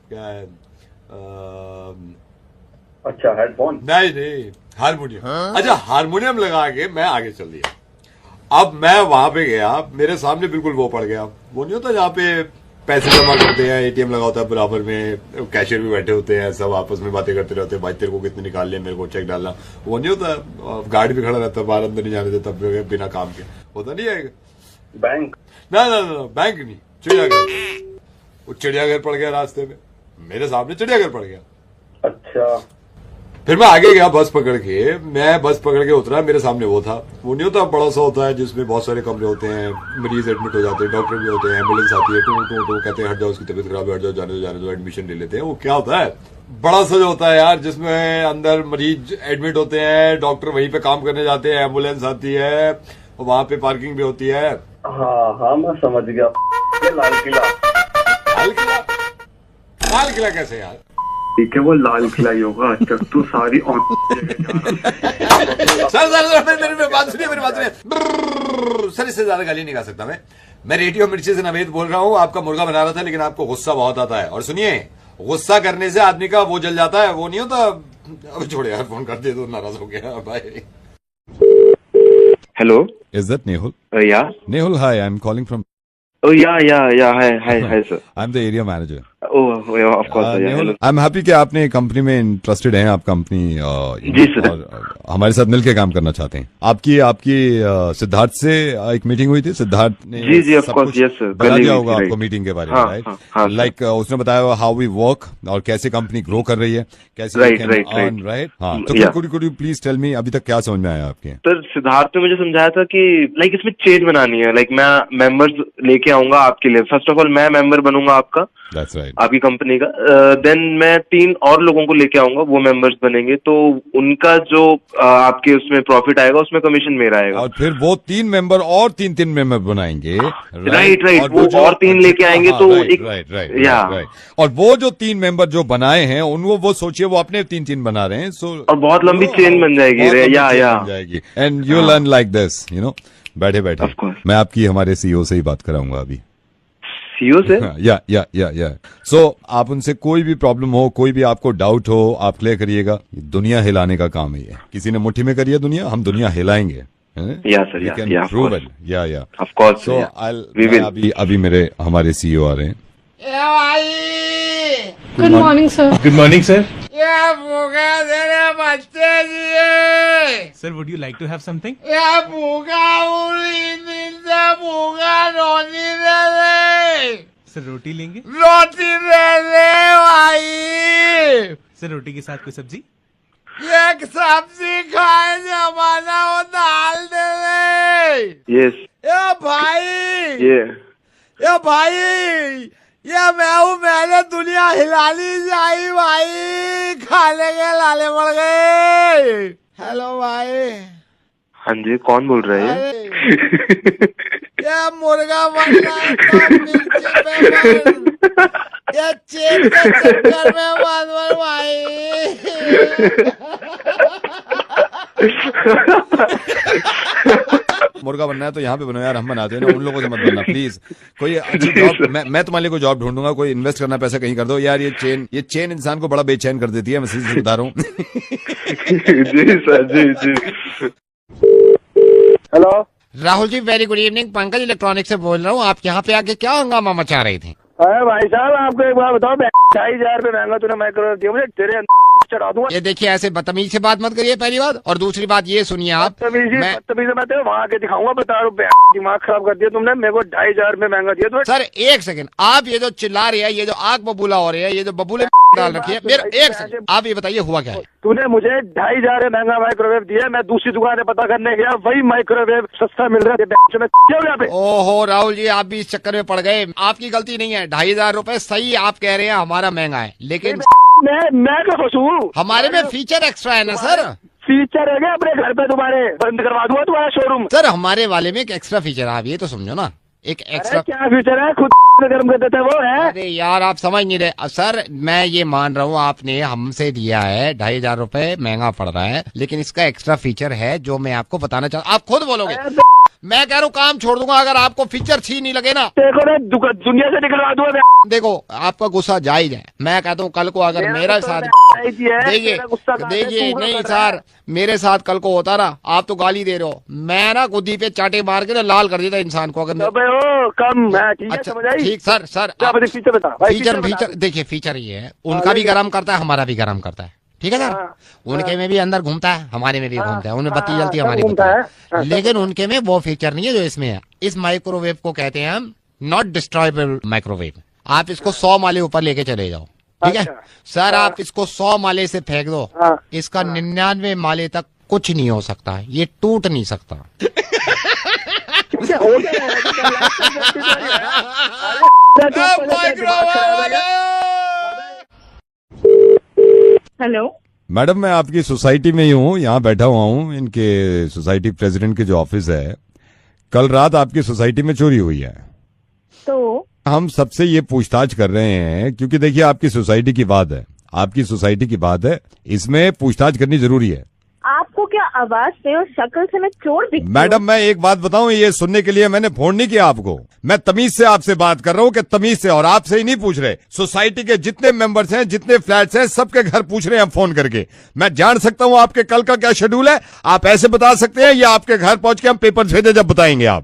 Speaker 2: क्या है?
Speaker 9: अच्छा हेडफोन?
Speaker 2: नहीं, हारमोनियम। अच्छा हारमोनियम लगा के मैं आगे चल दिया। अब मैं वहां पे गया, मेरे सामने बिल्कुल वो पड़ गया, वो नहीं होता जहाँ पे पैसे जमा करते हैं, एटीएम लगा होता है बराबर में, कैशियर भी बैठे होते हैं, सब आपस में बातें करते रहते हैं, भाई तेरे को कितने निकाल लिया, मेरे को चेक डालना, वो नहीं होता, गार्ड भी खड़ा रहता है बाहर, अंदर नहीं जाने देता बिना काम के, होता नहीं है
Speaker 9: बैंक?
Speaker 2: ना बैंक नहीं, चिड़ियाघर। वो चिड़ियाघर पड़ गया रास्ते में, मेरे सामने चिड़ियाघर पड़ गया।
Speaker 9: अच्छा,
Speaker 2: फिर मैं आगे गया बस पकड़ के, मैं बस पकड़ के उतरा, मेरे सामने वो था, वो नहीं होता बड़ा सा होता है जिसमें बहुत सारे कमरे होते हैं, मरीज एडमिट हो जाते हैं, डॉक्टर भी होते हैं, एम्बुलेंस आती है, टू कहते हैं हट जाओ, उसकी तबीयत खराब है, हट जाओ, जाने दो, एडमिशन ले लेते हैं। वो क्या होता है, बड़ा सा जो होता है यार, जिसमें अंदर मरीज एडमिट होते हैं, डॉक्टर वहीं पे काम करने जाते हैं, एम्बुलेंस आती है, वहां पे पार्किंग भी होती है।
Speaker 9: हाँ मैं समझ गया, लाल
Speaker 2: किला कैसे यार?
Speaker 9: ठीक है, वो लाल किला ही होगा। अच्छा तू सारी
Speaker 2: सर मेरी बात सुनिए, सर इससे ज्यादा गाली नहीं गा सकता मैं रेडियो मिर्ची से नवेद बोल रहा हूँ, आपका मुर्गा बना रहा था, लेकिन आपको गुस्सा बहुत आता है। और सुनिए, गुस्सा करने से आदमी का वो जल जाता है, वो नहीं होता। अब छोड़े यार, फोन कर दे तो नाराज हो गया भाई।
Speaker 9: Hello,
Speaker 2: is that Nehul?
Speaker 9: Yeah
Speaker 2: Nehul, hi, I am calling from
Speaker 9: Oh yeah, hi sir.
Speaker 2: I'm the area manager.
Speaker 9: Oh yeah, of course.
Speaker 2: Nehul, I'm happy कि आपने कंपनी में इंटरेस्टेड हैं, आप कंपनी
Speaker 9: जी सर,
Speaker 2: और हमारे साथ मिलकर काम करना चाहते हैं। आपकी सिद्धार्थ से एक मीटिंग हुई थी, सिद्धार्थ ने
Speaker 9: जी ऑफ कोर्स, यस सर,
Speaker 2: बता दिया होगा आपको मीटिंग के बारे में, राइट? लाइक उसने बताया हाउ वी वर्क और कैसे कंपनी ग्रो कर रही है, कैसे राइट। हाँ, तो could you please tell me, अभी तक क्या समझ में आया आपके?
Speaker 9: सर सिद्धार्थ ने मुझे समझाया था कि लाइक इसमें चेंज बनानी है, लाइक मैं मेंबर्स लेके आऊंगा आपके लिए। फर्स्ट ऑफ ऑल मैं मेंबर बनूंगा आपका,
Speaker 2: That's right.
Speaker 9: आपकी कंपनी का। देन मैं 3 और लोगों को लेके आऊंगा, वो मेंबर्स बनेंगे, तो उनका जो आपके उसमें प्रॉफिट आएगा उसमें कमीशन मेरा आएगा।
Speaker 2: और फिर वो 3 मेंबर और 3 मेंबर बनाएंगे,
Speaker 9: राइट। वो और 3 लेके आएंगे, तो एक
Speaker 2: राइट। और वो जो 3 मेंबर जो बनाए हैं उनको वो सोचिए वो अपने 3 बना रहे हैं, सो
Speaker 9: और बहुत लंबी चेन बन
Speaker 2: जाएगी। And you learn like this, you know, बैठे मैं आपकी हमारे सीईओ से ही बात कराऊंगा अभी।
Speaker 9: सीईओ से?
Speaker 2: या सो आप उनसे कोई भी प्रॉब्लम हो, कोई भी आपको डाउट हो, आप क्लियर करिएगा। दुनिया हिलाने का काम है ये, किसी ने मुट्ठी में करी है दुनिया, हम दुनिया हिलाएंगे। अभी मेरे हमारे सीईओ आ रहे हैं।
Speaker 10: Good morning sir.
Speaker 11: Good morning sir.
Speaker 10: Sir, would you like to have something? Sir रोटी लेंगे?
Speaker 11: रोटी ले ले भाई।
Speaker 10: सर रोटी के साथ कोई सब्जी?
Speaker 7: एक सब्जी खाए जमाना वो दाल दे दे।
Speaker 9: यस
Speaker 7: ए भाई,
Speaker 9: ये
Speaker 7: ए भाई, ये मैं हूँ, मैंने दुनिया हिलानी चाहिए भाई, खाने के लाले पड़ गए। हेलो भाई।
Speaker 9: हाँ जी, कौन बोल रहा है?
Speaker 7: ये मुर्गा बनना है तो मिर्ची पे बन, ये चेन के चक्कर में मत बन भाई।
Speaker 2: मुर्गा बनना है तो यहाँ पे बनो यार, हम बनाते हैं ना, उन लोगों से मत बनना प्लीज। कोई अच्छी जॉब, मैं तुम्हारे लिए कोई जॉब ढूंढूंगा, कोई इन्वेस्ट करना पैसा कहीं कर दो यार। ये चेन इंसान को बड़ा बेचैन कर देती है, मैं सीधे बता रहा हूँ।
Speaker 9: जी सर, जी।
Speaker 1: Hello
Speaker 7: Rahul ji, very good evening, Pankaj electronic से बोल रहा हूँ। आप यहाँ पे आके क्या हंगामा मचा रहे थे?
Speaker 1: अरे भाई साहब, आपको एक बात बताओ, 2,500 रुपये महंगा तूने माइक्रोवेव दिया मुझे, तेरे चढ़ा दूंगा।
Speaker 7: ये देखिए, ऐसे बदतमीज से बात मत करिए, पहली बात। और दूसरी बात ये सुनिए, आप
Speaker 1: बदतमीजी मैं तेरे वहाँ आके दिखाऊंगा, बता रुपये दिमाग खराब कर दिया तुमने, मेरे को 2,500 रुपये महंगा दिया तुमने।
Speaker 7: सर एक सेकंड, आप ये जो चिल्ला रहे हैं, ये जो आग बबूला हो रही है, ये जो बबूले डाल रखी है, मेरा एक सेकंड, आप ये बताइए हुआ क्या है?
Speaker 1: तूने मुझे 2,500 महंगा माइक्रोवेव दिया, मैं दूसरी दुकान से पता करने गया, वही माइक्रोवेव सस्ता मिल रहा है।
Speaker 7: ओहो राहुल जी, आप भी इस चक्कर में पड़ गए। आपकी गलती नहीं है, 2,500 रुपए सही आप कह रहे हैं, हमारा महंगा है, लेकिन
Speaker 1: मैं क्या फंसू?
Speaker 7: हमारे में फीचर एक्स्ट्रा है ना सर।
Speaker 1: फीचर है क्या अपने घर पे? तुम्हारे बंद करवा दूंगा तुम्हारा शोरूम।
Speaker 7: सर हमारे वाले में एक एक्स्ट्रा फीचर है, आप ये तो समझो ना, एक एक्स्ट्रा।
Speaker 1: क्या फीचर है? खुद गर्म कर देता है वो है।
Speaker 7: अरे यार, आप समझ नहीं रहे सर। मैं ये मान रहा हूँ आपने हमसे दिया है 2,500 रुपए, महंगा पड़ रहा है, लेकिन इसका एक्स्ट्रा फीचर है जो मैं आपको बताना चाहता हूँ। आप खुद बोलोगे, मैं कह रहा हूँ काम छोड़ दूंगा अगर आपको फीचर छी नहीं लगे ना।
Speaker 1: देखो ना, दुनिया से निकलवा दूंगा।
Speaker 7: देखो आपका गुस्सा जायज है, मैं कहता हूँ कल को अगर मेरा साथ देखिए नहीं सर, मेरे साथ कल को होता ना, आप तो गाली दे रहे हो, मैं ना गुद्दी पे चाटे मार के ना लाल कर देता इंसान को। अगर
Speaker 1: कम
Speaker 7: अच्छा ठीक सर,
Speaker 1: फीचर बता।
Speaker 7: फीचर देखिए, फीचर ये है, उनका भी गर्म करता है, हमारा भी गर्म करता है, ठीक है सर। उनके में भी अंदर घूमता है, हमारे में भी घूमता है, उनमें बत्ती जलती है, हमारी घूमता है, लेकिन उनके में वो फीचर नहीं है जो इसमें है। इस माइक्रोवेव को कहते हैं हम नॉट डिस्ट्रॉयबल माइक्रोवेव। आप इसको 100 माले ऊपर लेके चले जाओ, ठीक है सर। आप इसको 100 माले से फेंक दो, इसका 99 माले तक कुछ नहीं हो सकता, ये टूट नहीं सकता।
Speaker 3: हेलो
Speaker 2: मैडम, मैं आपकी सोसाइटी में ही हूँ, यहाँ बैठा हुआ हूँ, इनके सोसाइटी प्रेसिडेंट के जो ऑफिस है। कल रात आपकी सोसाइटी में चोरी हुई है,
Speaker 3: तो
Speaker 2: हम सबसे ये पूछताछ कर रहे हैं, क्योंकि देखिए आपकी सोसाइटी की बात है, इसमें पूछताछ करनी जरूरी है।
Speaker 3: आपको क्या आवाज से और शक्ल से मैं चोर दिखती हूँ?
Speaker 2: मैडम, मैं एक बात बताऊं, ये सुनने के लिए मैंने फोन नहीं किया आपको, मैं तमीज से आपसे बात कर रहा हूँ, कि तमीज से, और आपसे ही नहीं पूछ रहे, सोसाइटी के जितने मेंबर्स हैं, जितने फ्लैट्स हैं, सबके घर पूछ रहे हैं हम फोन करके। मैं जान सकता हूँ आपके कल का क्या शेड्यूल है? आप ऐसे बता सकते हैं, या आपके घर पहुंच के हम पेपर भेजे जब बताएंगे आप?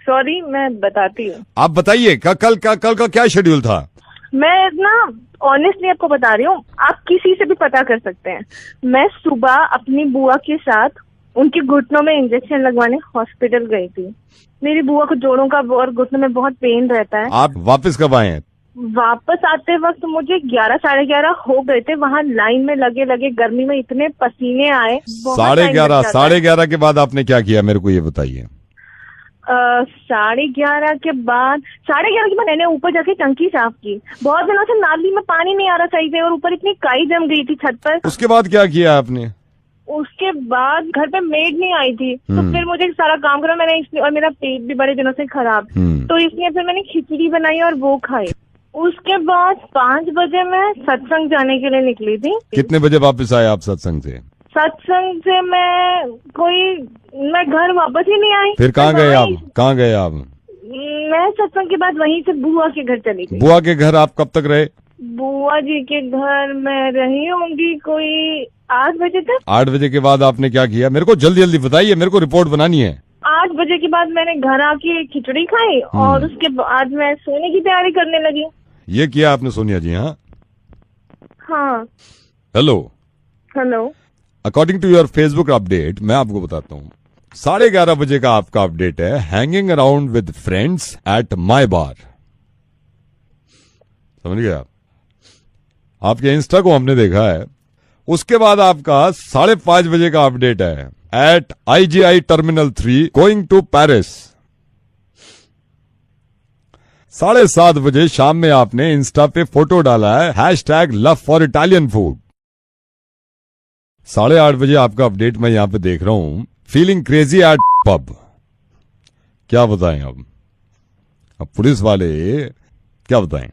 Speaker 3: सॉरी, मैं बताती हूँ।
Speaker 2: आप बताइए कल का क्या शेड्यूल था?
Speaker 3: मैं ना ऑनेस्टली आपको बता रही हूँ, आप किसी से भी पता कर सकते हैं। मैं सुबह अपनी बुआ के साथ उनके घुटनों में इंजेक्शन लगवाने हॉस्पिटल गई थी। मेरी बुआ को जोड़ों का और घुटनों में बहुत पेन रहता है।
Speaker 2: आप वापस कब आए?
Speaker 3: वापस आते वक्त मुझे 11 साढ़े 11 हो गए थे। वहाँ लाइन में लगे गर्मी में इतने पसीने आए।
Speaker 2: 11:30 के बाद आपने क्या किया, मेरे को ये बताइए।
Speaker 3: 11:30 के बाद मैंने ऊपर जाके टंकी साफ की। बहुत दिनों से नाली में पानी नहीं आ रहा सही से, और ऊपर इतनी काई जम गई थी छत पर।
Speaker 2: उसके बाद क्या किया आपने?
Speaker 3: उसके बाद घर पे मेड नहीं आई थी, तो फिर मुझे सारा काम करा मैंने, इसलिए, और मेरा पेट भी बड़े दिनों से खराब, तो इसलिए फिर मैंने खिचड़ी बनाई और वो खाई। उसके बाद 5 बजे मैं सत्संग जाने के लिए निकली थी।
Speaker 2: कितने बजे वापस आए आप सत्संग से?
Speaker 3: सत्संग से मैं घर वापस ही नहीं आई।
Speaker 2: फिर कहाँ गए आप?
Speaker 3: मैं सत्संग के बाद वहीं से बुआ के घर चली गई।
Speaker 2: बुआ के घर आप कब तक रहे?
Speaker 3: बुआ जी के घर मैं रही होंगी कोई 8 बजे तक।
Speaker 2: 8 बजे के बाद आपने क्या किया? मेरे को जल्दी बताइए, मेरे को रिपोर्ट बनानी है।
Speaker 3: 8 बजे के बाद मैंने घर आके खिचड़ी खाई, और उसके बाद मैं सोने की तैयारी करने लगी।
Speaker 2: ये किया आपने सोनिया जी? हाँ। Hello. According to your Facebook update, मैं आपको बताता हूँ, 11:30 बजे का आपका अपडेट है, hanging around with friends at my bar. समझ गए आप? आपके इंस्टा को हमने देखा है, उसके बाद आपका 5:30 बजे का अपडेट है, at IGI Terminal 3 going to Paris. 7:30 बजे शाम में आपने इंस्टा पे फोटो डाला है, #LoveForItalianFood। 8:30 बजे आपका अपडेट मैं यहां पे देख रहा हूं, फीलिंग क्रेजी एट पब। क्या बताएं अब पुलिस वाले क्या बताएं,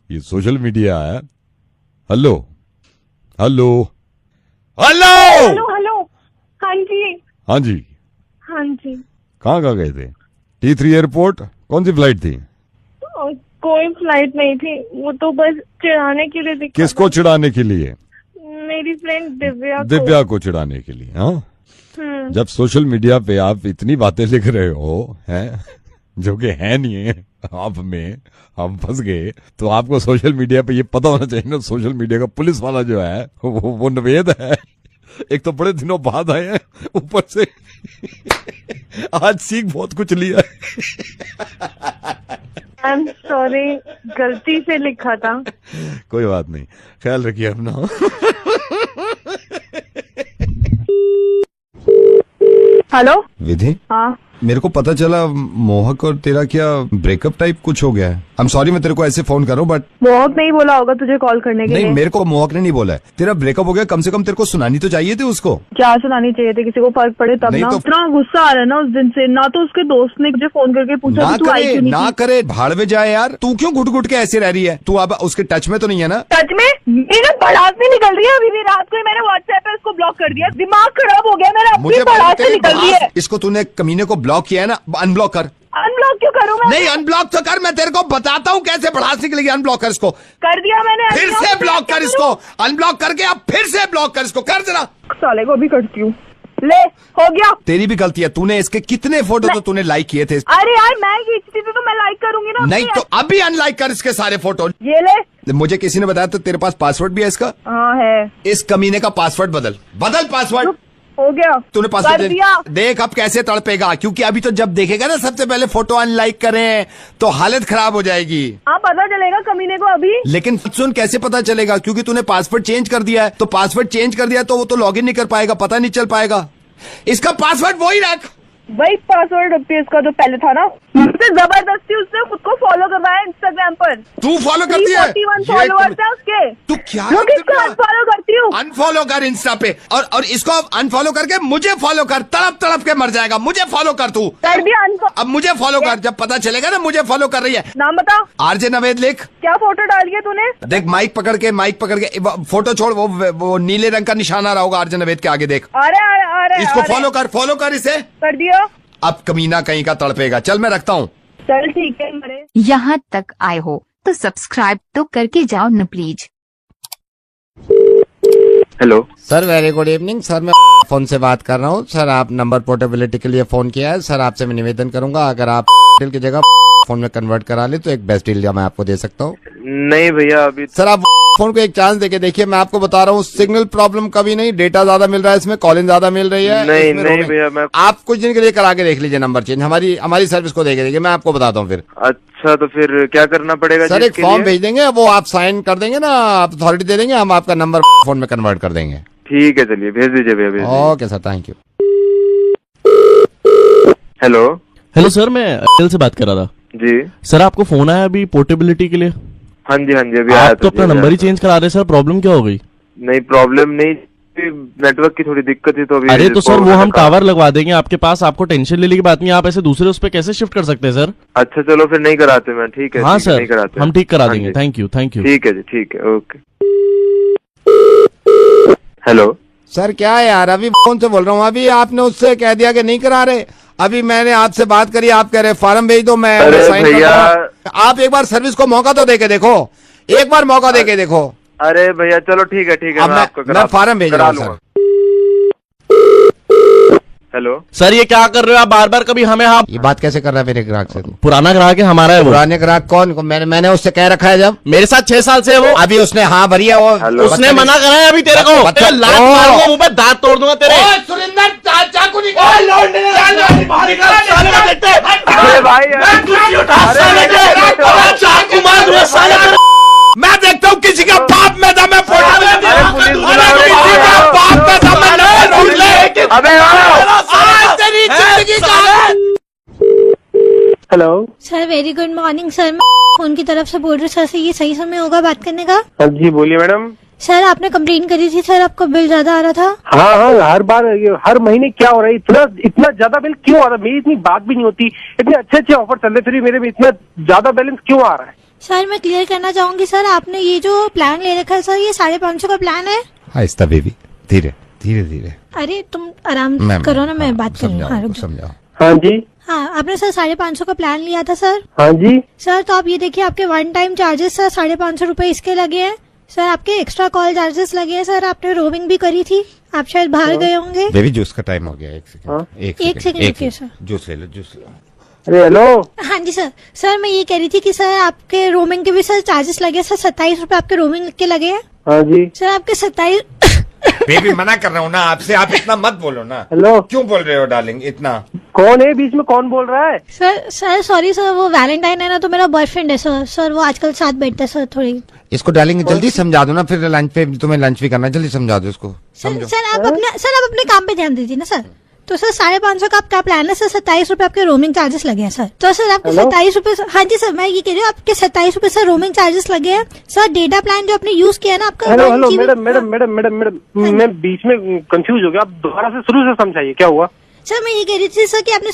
Speaker 2: ये सोशल मीडिया है। Hello hello hello
Speaker 3: hello hello, हाँ जी
Speaker 2: हाँ जी
Speaker 3: हाँ जी।
Speaker 2: कहाँ गए थे? T3 airport? कौन सी फ्लाइट थी?
Speaker 3: कोई फ्लाइट नहीं थी, वो तो बस चिढ़ाने के लिए दिखा।
Speaker 2: किसको चिढ़ाने के लिए?
Speaker 3: मेरी फ्रेंड
Speaker 2: दिव्या को चिढ़ाने के लिए। हाँ, जब सोशल मीडिया पे आप इतनी बातें लिख रहे हो हैं जो कि है नहीं है, आप में हम फंस गए, तो आपको सोशल मीडिया पे ये पता होना चाहिए ना, सोशल मीडिया का पुलिस वाला जो है वो नवेद है। एक तो बड़े दिनों बाद आए हैं, ऊपर से आज सीख बहुत कुछ लिया है।
Speaker 3: आई एम सॉरी, गलती से लिखा था।
Speaker 2: कोई बात नहीं, ख्याल रखिए अपना।
Speaker 3: हेलो
Speaker 2: विधि,
Speaker 3: हाँ
Speaker 2: मेरे को पता चला मोहक और तेरा क्या ब्रेकअप टाइप कुछ हो गया है। आई एम सॉरी मैं तेरे को ऐसे फोन कर रहा हूँ, बट
Speaker 3: मोहक नहीं बोला होगा तुझे कॉल करने के लिए।
Speaker 2: नहीं, मेरे को मोहक ने नहीं बोला है। तेरा ब्रेकअप हो गया, कम से कम तेरे को सुनानी तो चाहिए थी उसको।
Speaker 3: क्या सुनानी चाहिए थी? किसी को फर्क पड़े तब
Speaker 2: नहीं
Speaker 3: ना।
Speaker 2: तो-
Speaker 3: इतना गुस्सा आ रहा है ना उस दिन से, ना तो उसके दोस्त ने मुझे फोन करके पूछा
Speaker 2: ना
Speaker 3: कि तू आई
Speaker 2: करे
Speaker 3: क्यों नहीं
Speaker 2: ना
Speaker 3: थी?
Speaker 2: करे, भाड़ में जाए यार। तू क्यों घुट घुट के ऐसे रह रही है? तू अब उसके टच में तो नहीं है ना?
Speaker 3: सच में मेरा भड़ास नहीं निकल रही है। अभी भी रात को ही मैंने व्हाट्सएप पे उसको ब्लॉक कर दिया। दिमाग खराब हो गया मेरा, अभी भड़ास से निकल रही है।
Speaker 2: इसको तूने कमीने को ब्लॉक किया है ना, अनब्लॉक कर।
Speaker 3: अनब्लॉक क्यों करूँ मैं?
Speaker 2: नहीं, अनब्लॉक तो कर, मैं तेरे को बताता हूँ कैसे भड़ास निकलेगी। अनब्लॉक कर इसको,
Speaker 3: कर दिया मैंने।
Speaker 2: फिर से ब्लॉक कर इसको, अनब्लॉक करके अब फिर से ब्लॉक कर इसको, कर जरा।
Speaker 3: साले को भी करती हूँ। ले, हो गया।
Speaker 2: तेरी भी गलती है, तूने इसके कितने फोटो तो तूने लाइक किए थे।
Speaker 3: अरे यार मैं खींचती थी तो मैं लाइक करूंगी ना।
Speaker 2: नहीं तो अभी अनलाइक कर इसके सारे फोटो।
Speaker 3: ये ले।
Speaker 2: मुझे किसी ने बताया तो तेरे पास पासवर्ड भी है इसका।
Speaker 3: हाँ है।
Speaker 2: इस कमीने का पासवर्ड बदल पासवर्ड।
Speaker 3: हो गया,
Speaker 2: तूने
Speaker 3: कर
Speaker 2: पासवर्ड
Speaker 3: दिया।
Speaker 2: देख अब कैसे तड़पेगा, क्योंकि अभी तो जब देखेगा ना सबसे पहले फोटो अनलाइक करें तो हालत खराब हो जाएगी।
Speaker 3: हाँ पता चलेगा कमीने को अभी।
Speaker 2: लेकिन सुन, कैसे पता चलेगा? क्योंकि तूने पासवर्ड चेंज कर दिया है, तो पासवर्ड चेंज कर दिया तो वो तो लॉगिन नहीं कर पाएगा, पता नहीं चल पाएगा। इसका पासवर्ड वही रख,
Speaker 3: वही पासवर्ड इसका जो पहले था ना। मुझसे जबरदस्ती उसने खुद को फॉलो करवाया इंस्टाग्राम पर।
Speaker 2: तू फॉलो करती है?
Speaker 3: 341 फॉलोअर्स है उसके।
Speaker 2: तू क्या
Speaker 3: अनफॉलो करती हूँ?
Speaker 2: अनफॉलो कर इंस्टा पे, और इसको अनफॉलो करके मुझे फॉलो कर। तड़प तड़प के मर जाएगा। मुझे फॉलो कर तू।
Speaker 3: कर दिया।
Speaker 2: अब मुझे फॉलो कर, जब पता चलेगा ना मुझे फॉलो कर रही है।
Speaker 3: नाम बता।
Speaker 2: RJ नवेद लिख।
Speaker 3: क्या फोटो डाली है तूने?
Speaker 2: देख माइक पकड़ के फोटो छोड़, वो नीले रंग का निशान आ रहा होगा RJ नवेद के आगे, देख।
Speaker 3: अरे
Speaker 2: इसको फॉलो कर इसे।
Speaker 3: कर दिया।
Speaker 2: अब कमीना कहीं का तड़पेगा। चल मैं रखता हूँ।
Speaker 3: चल ठीक है। मरे
Speaker 11: यहाँ तक आए हो तो सब्सक्राइब तो करके जाओ न please.
Speaker 9: Hello
Speaker 7: sir, very good evening sir. मैं फोन से बात कर रहा हूँ सर। आप नंबर पोर्टेबिलिटी के लिए फोन किया है सर। आपसे मैं निवेदन करूंगा, अगर आप डील की जगह फोन में कन्वर्ट करा ले तो एक बेस्ट डील मैं आपको दे सकता हूँ।
Speaker 9: नहीं भैया, अभी
Speaker 7: सर आप फोन को एक चांस देके देखिए। मैं आपको बता रहा हूँ, सिग्नल प्रॉब्लम कभी नहीं, डेटा ज्यादा मिल रहा है इसमें, कॉलिंग ज्यादा मिल रही है।
Speaker 9: नहीं भैया, मैं
Speaker 7: आप कुछ दिन के लिए करा के देख लीजिए नंबर चेंज, हमारी सर्विस को देके देखिए, मैं आपको बताता हूँ फिर।
Speaker 9: अच्छा, तो फिर क्या करना पड़ेगा?
Speaker 7: सर एक फॉर्म भेज देंगे, वो आप साइन कर देंगे ना, आप अथॉरिटी दे देंगे, हम आपका नंबर फोन में कन्वर्ट कर देंगे।
Speaker 9: ठीक है, चलिए भेज दीजिए भैया।
Speaker 7: Okay sir, thank you.
Speaker 12: Hello sir, मैं एयरटेल से बात कर रहा था
Speaker 9: जी।
Speaker 12: सर आपको फोन आया अभी पोर्टेबिलिटी के लिए?
Speaker 9: हाँ जी अभी
Speaker 12: आप तो अपना नंबर ही चेंज करा रहे सर, प्रॉब्लम क्या हो गई?
Speaker 9: नहीं प्रॉब्लम नहीं, नेटवर्क की थोड़ी दिक्कत थी तो अभी।
Speaker 12: अरे तो सर वो हम टावर लगवा देंगे आपके पास, आपको टेंशन लेने की बात नहीं। आप ऐसे दूसरे उस पे कैसे शिफ्ट कर सकते हैं सर?
Speaker 9: अच्छा चलो फिर नहीं कराते मैं। ठीक है।
Speaker 12: हाँ
Speaker 9: सर, नहीं कराते,
Speaker 12: हम ठीक करा देंगे। Thank you.
Speaker 9: ठीक है जी, ठीक है, ओके। हेलो
Speaker 7: सर क्या है यार, अभी फोन से बोल रहा हूँ। अभी आपने उससे कह दिया कि नहीं करा रहे, अभी मैंने आपसे बात करी, आप कह रहे फॉर्म भेज दो, मैं साइन कर दूंगा। आप एक बार सर्विस को मौका तो देके देखो, एक बार मौका देके देखो।
Speaker 9: अरे भैया चलो ठीक है
Speaker 7: मैं फॉर्म भेज रहा हूँ सर।
Speaker 9: हेलो
Speaker 12: सर, ये क्या कर रहे हो आप? बार बार कभी हमें आप
Speaker 7: ये बात कैसे कर रहा है मेरे ग्राहक से? तू
Speaker 12: पुराना ग्राहक है हमारा है वो।
Speaker 7: पुराने ग्राहक कौन? मैंने उससे कह रखा है जब
Speaker 12: मेरे साथ 6 साल से वो।
Speaker 7: अभी उसने हाँ भरी है वो।
Speaker 12: उसने मना करा है अभी तेरे को। तेरे लात मारूंगा, मुंह पे दांत तोड़ दूंगा तेरे।
Speaker 7: सुरेंद्र चाकू
Speaker 2: मैं देखता हूँ किसी का बाप में दम है।
Speaker 6: अबे
Speaker 7: तेरी जिंदगी का।
Speaker 1: Hello
Speaker 13: sir, very good morning sir. मैं फोन की तरफ से बोल रही हूँ सर से, ये सही समय होगा बात करने का?
Speaker 6: हाँ जी बोलिए मैडम।
Speaker 13: सर, आपने कंप्लेन करी थी सर, आपको बिल ज्यादा आ रहा था।
Speaker 6: हाँ हाँ, हर बार हर महीने क्या हो रहा है, इतना ज्यादा बिल क्यों आ रहा है? मेरी इतनी बात भी नहीं होती, इतने अच्छे ऑफर चल रहे, फिर मेरे में इतना ज्यादा बैलेंस क्यों आ रहा है?
Speaker 13: सर, मैं क्लियर करना चाहूंगी सर, आपने ये जो प्लान ले रखा है सर, ये 550 का प्लान है।
Speaker 7: आहिस्ता बेबी, धीरे धीरे धीरे।
Speaker 13: अरे तुम आराम करो ना, मैं बात कर रही हूँ।
Speaker 6: समझाओ। हाँ जी।
Speaker 13: हाँ, आपने सर 550 का प्लान लिया था सर।
Speaker 6: हाँ जी
Speaker 13: सर, तो आप ये देखिए, आपके वन टाइम चार्जेस सर 550 रुपए इसके लगे हैं सर, आपके एक्स्ट्रा कॉल चार्जेस लगे हैं सर, आपने रोमिंग भी करी थी, आप शायद बाहर गए होंगे।
Speaker 7: बेबी जूस का टाइम हो गया, एक सेकंड
Speaker 13: रुकिए सर।
Speaker 7: जूस ले लो, जूस।
Speaker 6: अरे हेलो।
Speaker 13: हाँ जी सर। सर, मैं ये कह रही थी कि सर आपके रोमिंग के भी सर चार्जेस लगे सर, 27 रुपए आपके रोमिंग के लगे हैं।
Speaker 6: हाँ जी
Speaker 13: सर, आपके 27।
Speaker 7: बेबी मना कर रहा हूँ ना आपसे, आप इतना मत बोलो ना।
Speaker 6: हेलो।
Speaker 7: क्यों बोल रहे हो डार्लिंग इतना?
Speaker 6: कौन है बीच में, कौन बोल रहा है?
Speaker 13: सर सॉरी सर, वो वैलेंटाइन है ना, तो मेरा बॉयफ्रेंड है सर। सर, वो आजकल साथ बैठता है सर। थोड़ी
Speaker 7: इसको डार्लिंग जल्दी समझा दो ना, फिर लंच पे तुम्हें लंच भी करना है, जल्दी समझा दो इसको।
Speaker 13: सर, आप अपने काम पे ध्यान दीजिए ना सर। तो सर 550 का आपका प्लान है सर, 27 रुपए आपके रोमिंग चार्जेस लगे हैं सर। तो सर आपके 27 रुपए। हाँ जी सर, मैं ये कह रही हूँ, आपके 27 रुपए सर रोमिंग चार्जेस लगे हैं सर। डेटा प्लान जो आपने यूज किया ना आपका।
Speaker 6: हेलो मैडम, मैं बीच में कंफ्यूज हो गया, आप दोबारा से शुरू से समझाइए क्या हुआ।
Speaker 13: सर, मैं ये कह रही थी सर कि आपने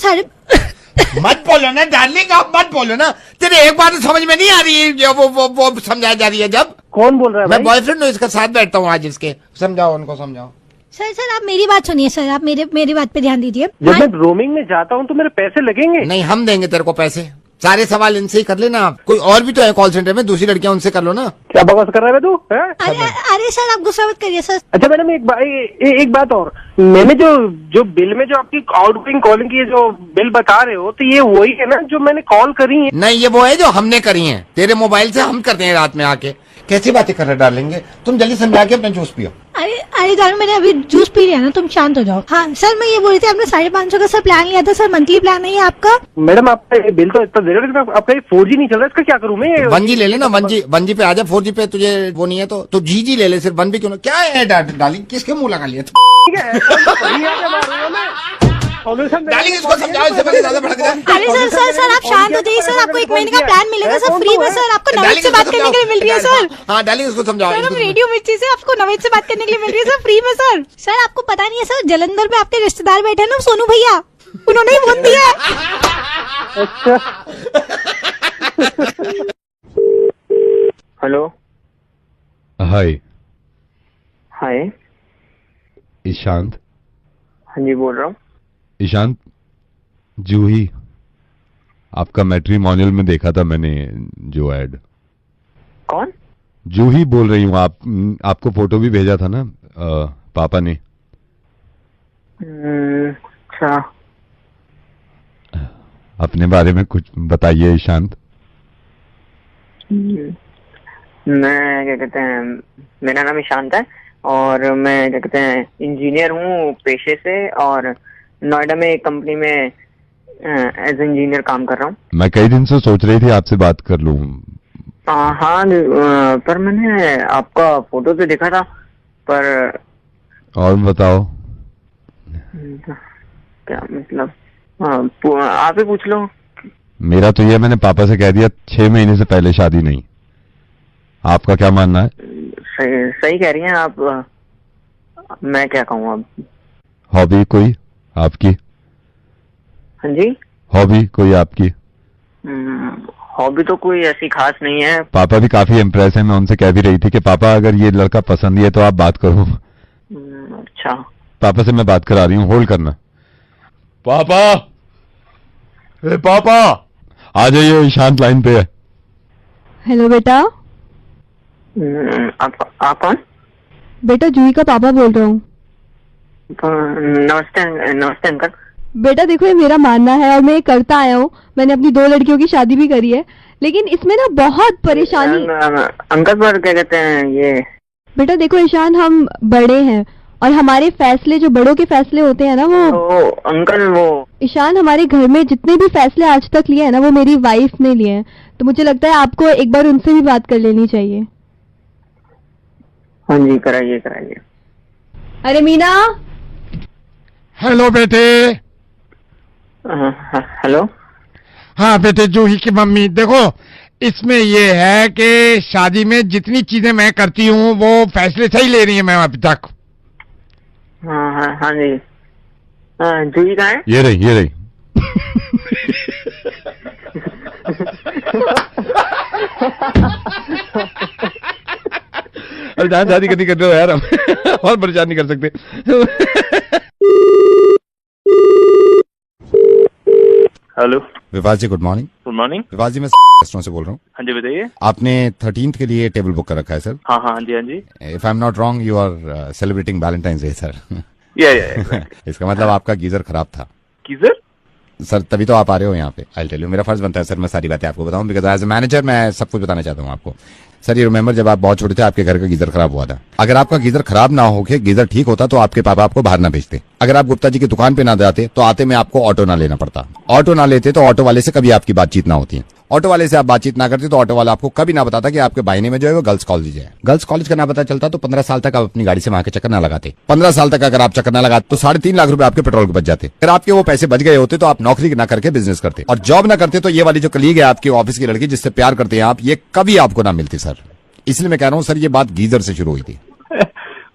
Speaker 7: मत बोलो ना डार्लिंग, आप मत बोलो ना, तेरे एक बार समझ में नहीं आ रही है जो वो समझाई जा रही है। जब
Speaker 6: कौन बोल रहा है?
Speaker 7: मैं बॉयफ्रेंड हूँ, इसका साथ बैठता हूँ आज इसके। समझाओ उनको, समझाओ।
Speaker 13: सर, आप मेरी बात सुनिए सर, आप मेरी बात पे ध्यान दीजिए।
Speaker 6: जब मैं रोमिंग में जाता हूँ तो मेरे पैसे लगेंगे?
Speaker 7: नहीं, हम देंगे तेरे को पैसे। सारे सवाल इनसे ही कर लेना आप। कोई और भी तो है कॉल सेंटर में, दूसरी लड़कियां, उनसे कर लो ना।
Speaker 6: क्या बकवास कर रहा है तू?
Speaker 13: अरे सर, आप गुस्सा मत करिए सर।
Speaker 6: अच्छा मैडम, एक बात और, मैंने जो बिल में जो आपकी आउटगोइंग कॉलिंग की जो बिल बता रहे हो, तो ये वही है ना जो मैंने कॉल करी है?
Speaker 7: नहीं, ये वो है जो हमने करी है तेरे मोबाइल से, हम करते हैं रात में आके। कैसी बातें कर रहे डालेंगे? तुम जल्दी समझा के अपना जूस पियो।
Speaker 13: अरे जान, मैंने अभी जूस पी लिया ना, तुम शांत हो जाओ। हाँ सर, मैं ये बोल रही थी, आपने 550 का सर प्लान लिया था सर, मंथली प्लान है ये आपका।
Speaker 6: मैडम आपका बिल तो इतना दे रहे हो, आपका 4G नहीं चल रहा, इसका क्या करूँ मैं?
Speaker 7: 1G ले लेना, 1G पे आ जा। 4G पे तुझे वो नहीं है तो GG ले ले, सिर्फ 1 भी क्यों ना। क्या है डार्लिंग, किसके मुंह लगा लिया? डार्लिंग इसको समझाओ, इससे पहले ज्यादा भड़क जाए।
Speaker 13: अरे सर, आप शांत हो जाइए सर, आपको 1 महीने का प्लान मिलेगा सर फ्री में सर, आपको नवेद से बात करने के लिए मिल रही है सर।
Speaker 7: हाँ डार्लिंग इसको समझाओ।
Speaker 13: सर, हम रेडियो मिर्ची से आपको नवेद से बात करने के लिए मिल रही है सर फ्री में सर। सर, आपको पता नहीं है सर, जलंधर में आपके रिश्तेदार बैठे हैं ना, सोनू भैया, उन्होंने ही फोन दिया है।
Speaker 6: हेलो।
Speaker 2: हाय।
Speaker 6: हाय
Speaker 2: ईशांत।
Speaker 6: हाँ जी बोल रहा हूँ।
Speaker 2: ईशांत, जूही, आपका मैट्रिमोनियल में देखा था मैंने जो ऐड।
Speaker 6: कौन?
Speaker 2: जूही बोल रही हूँ। आपको फोटो भी भेजा था ना पापा ने।
Speaker 6: अच्छा,
Speaker 2: अपने बारे में कुछ बताइए ईशांत।
Speaker 14: मैं क्या कहते हैं, मेरा नाम ईशांत है और मैं क्या कहते हैं इंजीनियर हूँ पेशे से, और नोएडा में एक कंपनी में एज इंजीनियर काम कर रहा हूँ।
Speaker 2: मैं कई दिन से सोच रही थी आपसे बात कर लूँ।
Speaker 14: हाँ, पर मैंने आपका फोटो तो देखा था, पर
Speaker 2: और बताओ
Speaker 14: क्या मतलब, आप ही पूछ लो।
Speaker 2: मेरा तो ये, मैंने पापा से कह दिया 6 महीने से पहले शादी नहीं। आपका क्या मानना है?
Speaker 14: सही कह रही हैं आप, मैं क्या कहूँ अब।
Speaker 2: हॉबी कोई आपकी?
Speaker 14: हाँ जी,
Speaker 2: हॉबी कोई आपकी?
Speaker 14: हॉबी तो कोई ऐसी खास नहीं है।
Speaker 2: पापा भी काफी इम्प्रेस है, मैं उनसे कह भी रही थी कि पापा अगर ये लड़का पसंद ही है तो आप बात करो।
Speaker 14: अच्छा,
Speaker 2: पापा से मैं बात करा रही हूँ, होल्ड करना। पापा, पापा आ जाइए, ईशांत लाइन पे है।
Speaker 15: हेलो बेटा।
Speaker 14: आप कौन?
Speaker 15: बेटा जूही का पापा बोल रहा हूँ।
Speaker 14: नमस्ते अंकल।
Speaker 15: बेटा देखो, ये मेरा मानना है और मैं ये करता आया हूँ। मैंने अपनी 2 लड़कियों की शादी भी करी है, लेकिन इसमें ना बहुत परेशानी।
Speaker 14: अंकल पर क्या कहते हैं ये।
Speaker 15: बेटा देखो ईशान, हम बड़े हैं और हमारे फैसले, जो बड़ों के फैसले होते हैं ना, वो
Speaker 14: अंकल वो
Speaker 15: ईशान, हमारे घर में जितने भी फैसले आज तक लिए हैं ना, वो मेरी वाइफ ने लिए हैं। तो मुझे लगता है आपको एक बार उनसे भी बात कर लेनी चाहिए।
Speaker 14: हाँ जी, कराइए कराइए।
Speaker 15: अरे मीना।
Speaker 7: हेलो बेटे।
Speaker 14: हेलो।
Speaker 7: हाँ बेटे, जूही की मम्मी। देखो, इसमें ये है कि शादी में जितनी चीजें मैं करती हूँ वो फैसले सही ले रही है मैम अभी तक।
Speaker 14: हाँ जी। जूही कहाँ है?
Speaker 2: ये रही।
Speaker 4: अरे जहाँ शादी करनी कर रहे हो यार, हम और परेशान नहीं कर सकते।
Speaker 16: Hello
Speaker 2: Vivas ji, good morning.
Speaker 16: Good morning.
Speaker 2: Vivas ji, मैं रेस्टोरेंट से बोल रहा हूँ।
Speaker 16: हाँ जी बताइए।
Speaker 2: आपने 13th के लिए टेबल बुक कर रखा है सर?
Speaker 16: हाँ हाँ जी हाँ जी।
Speaker 2: If I am not wrong, you are celebrating Valentine's Day sir.
Speaker 16: या
Speaker 2: इसका मतलब आपका गीजर खराब था।
Speaker 16: गीजर?
Speaker 2: सर तभी तो आप आ रहे हो यहाँ पे। आई टेल यू, मेरा फर्ज बनता है सर मैं सारी बातें आपको बताऊं, बिकॉज एज ए मैनेजर मैं सब कुछ बताना चाहता हूँ आपको। सर ये रिमेंबर, जब आप बहुत छोटे थे आपके घर का गीजर खराब हुआ था। अगर आपका गीजर खराब ना होके गीजर ठीक होता तो आपके पापा आपको बाहर ना भेजते। अगर आप गुप्ता जी की दुकान पे ना जाते तो आते में आपको ऑटो ना लेना पड़ता। ऑटो ना लेते तो ऑटो वाले से कभी आपकी बातचीत ना होती। ऑटो वाले से आप बातचीत ना करते तो ऑटो वाला आपको कभी ना बताता कि आपके बायने में जो है वो गर्ल्स कॉलेज है। गर्ल्स कॉलेज का ना पता चलता तो 15 साल तक आप अपनी गाड़ी से वहां के चक्कर ना लगाते। 15 साल तक अगर आप चक्कर ना लगाते तो 3.5 लाख रुपए आपके पेट्रोल के बच जाते। अगर आपके वो पैसे बच गए होते तो आप नौकरी ना करके बिजनेस करते, और जॉब ना करते तो ये वाली जो कलीग है आपकी ऑफिस की लड़की जिससे प्यार करते हैं आप, ये कभी आपको ना मिलती सर। इसलिए मैं कह रहा हूँ सर, ये बात गीजर से शुरू हुई थी।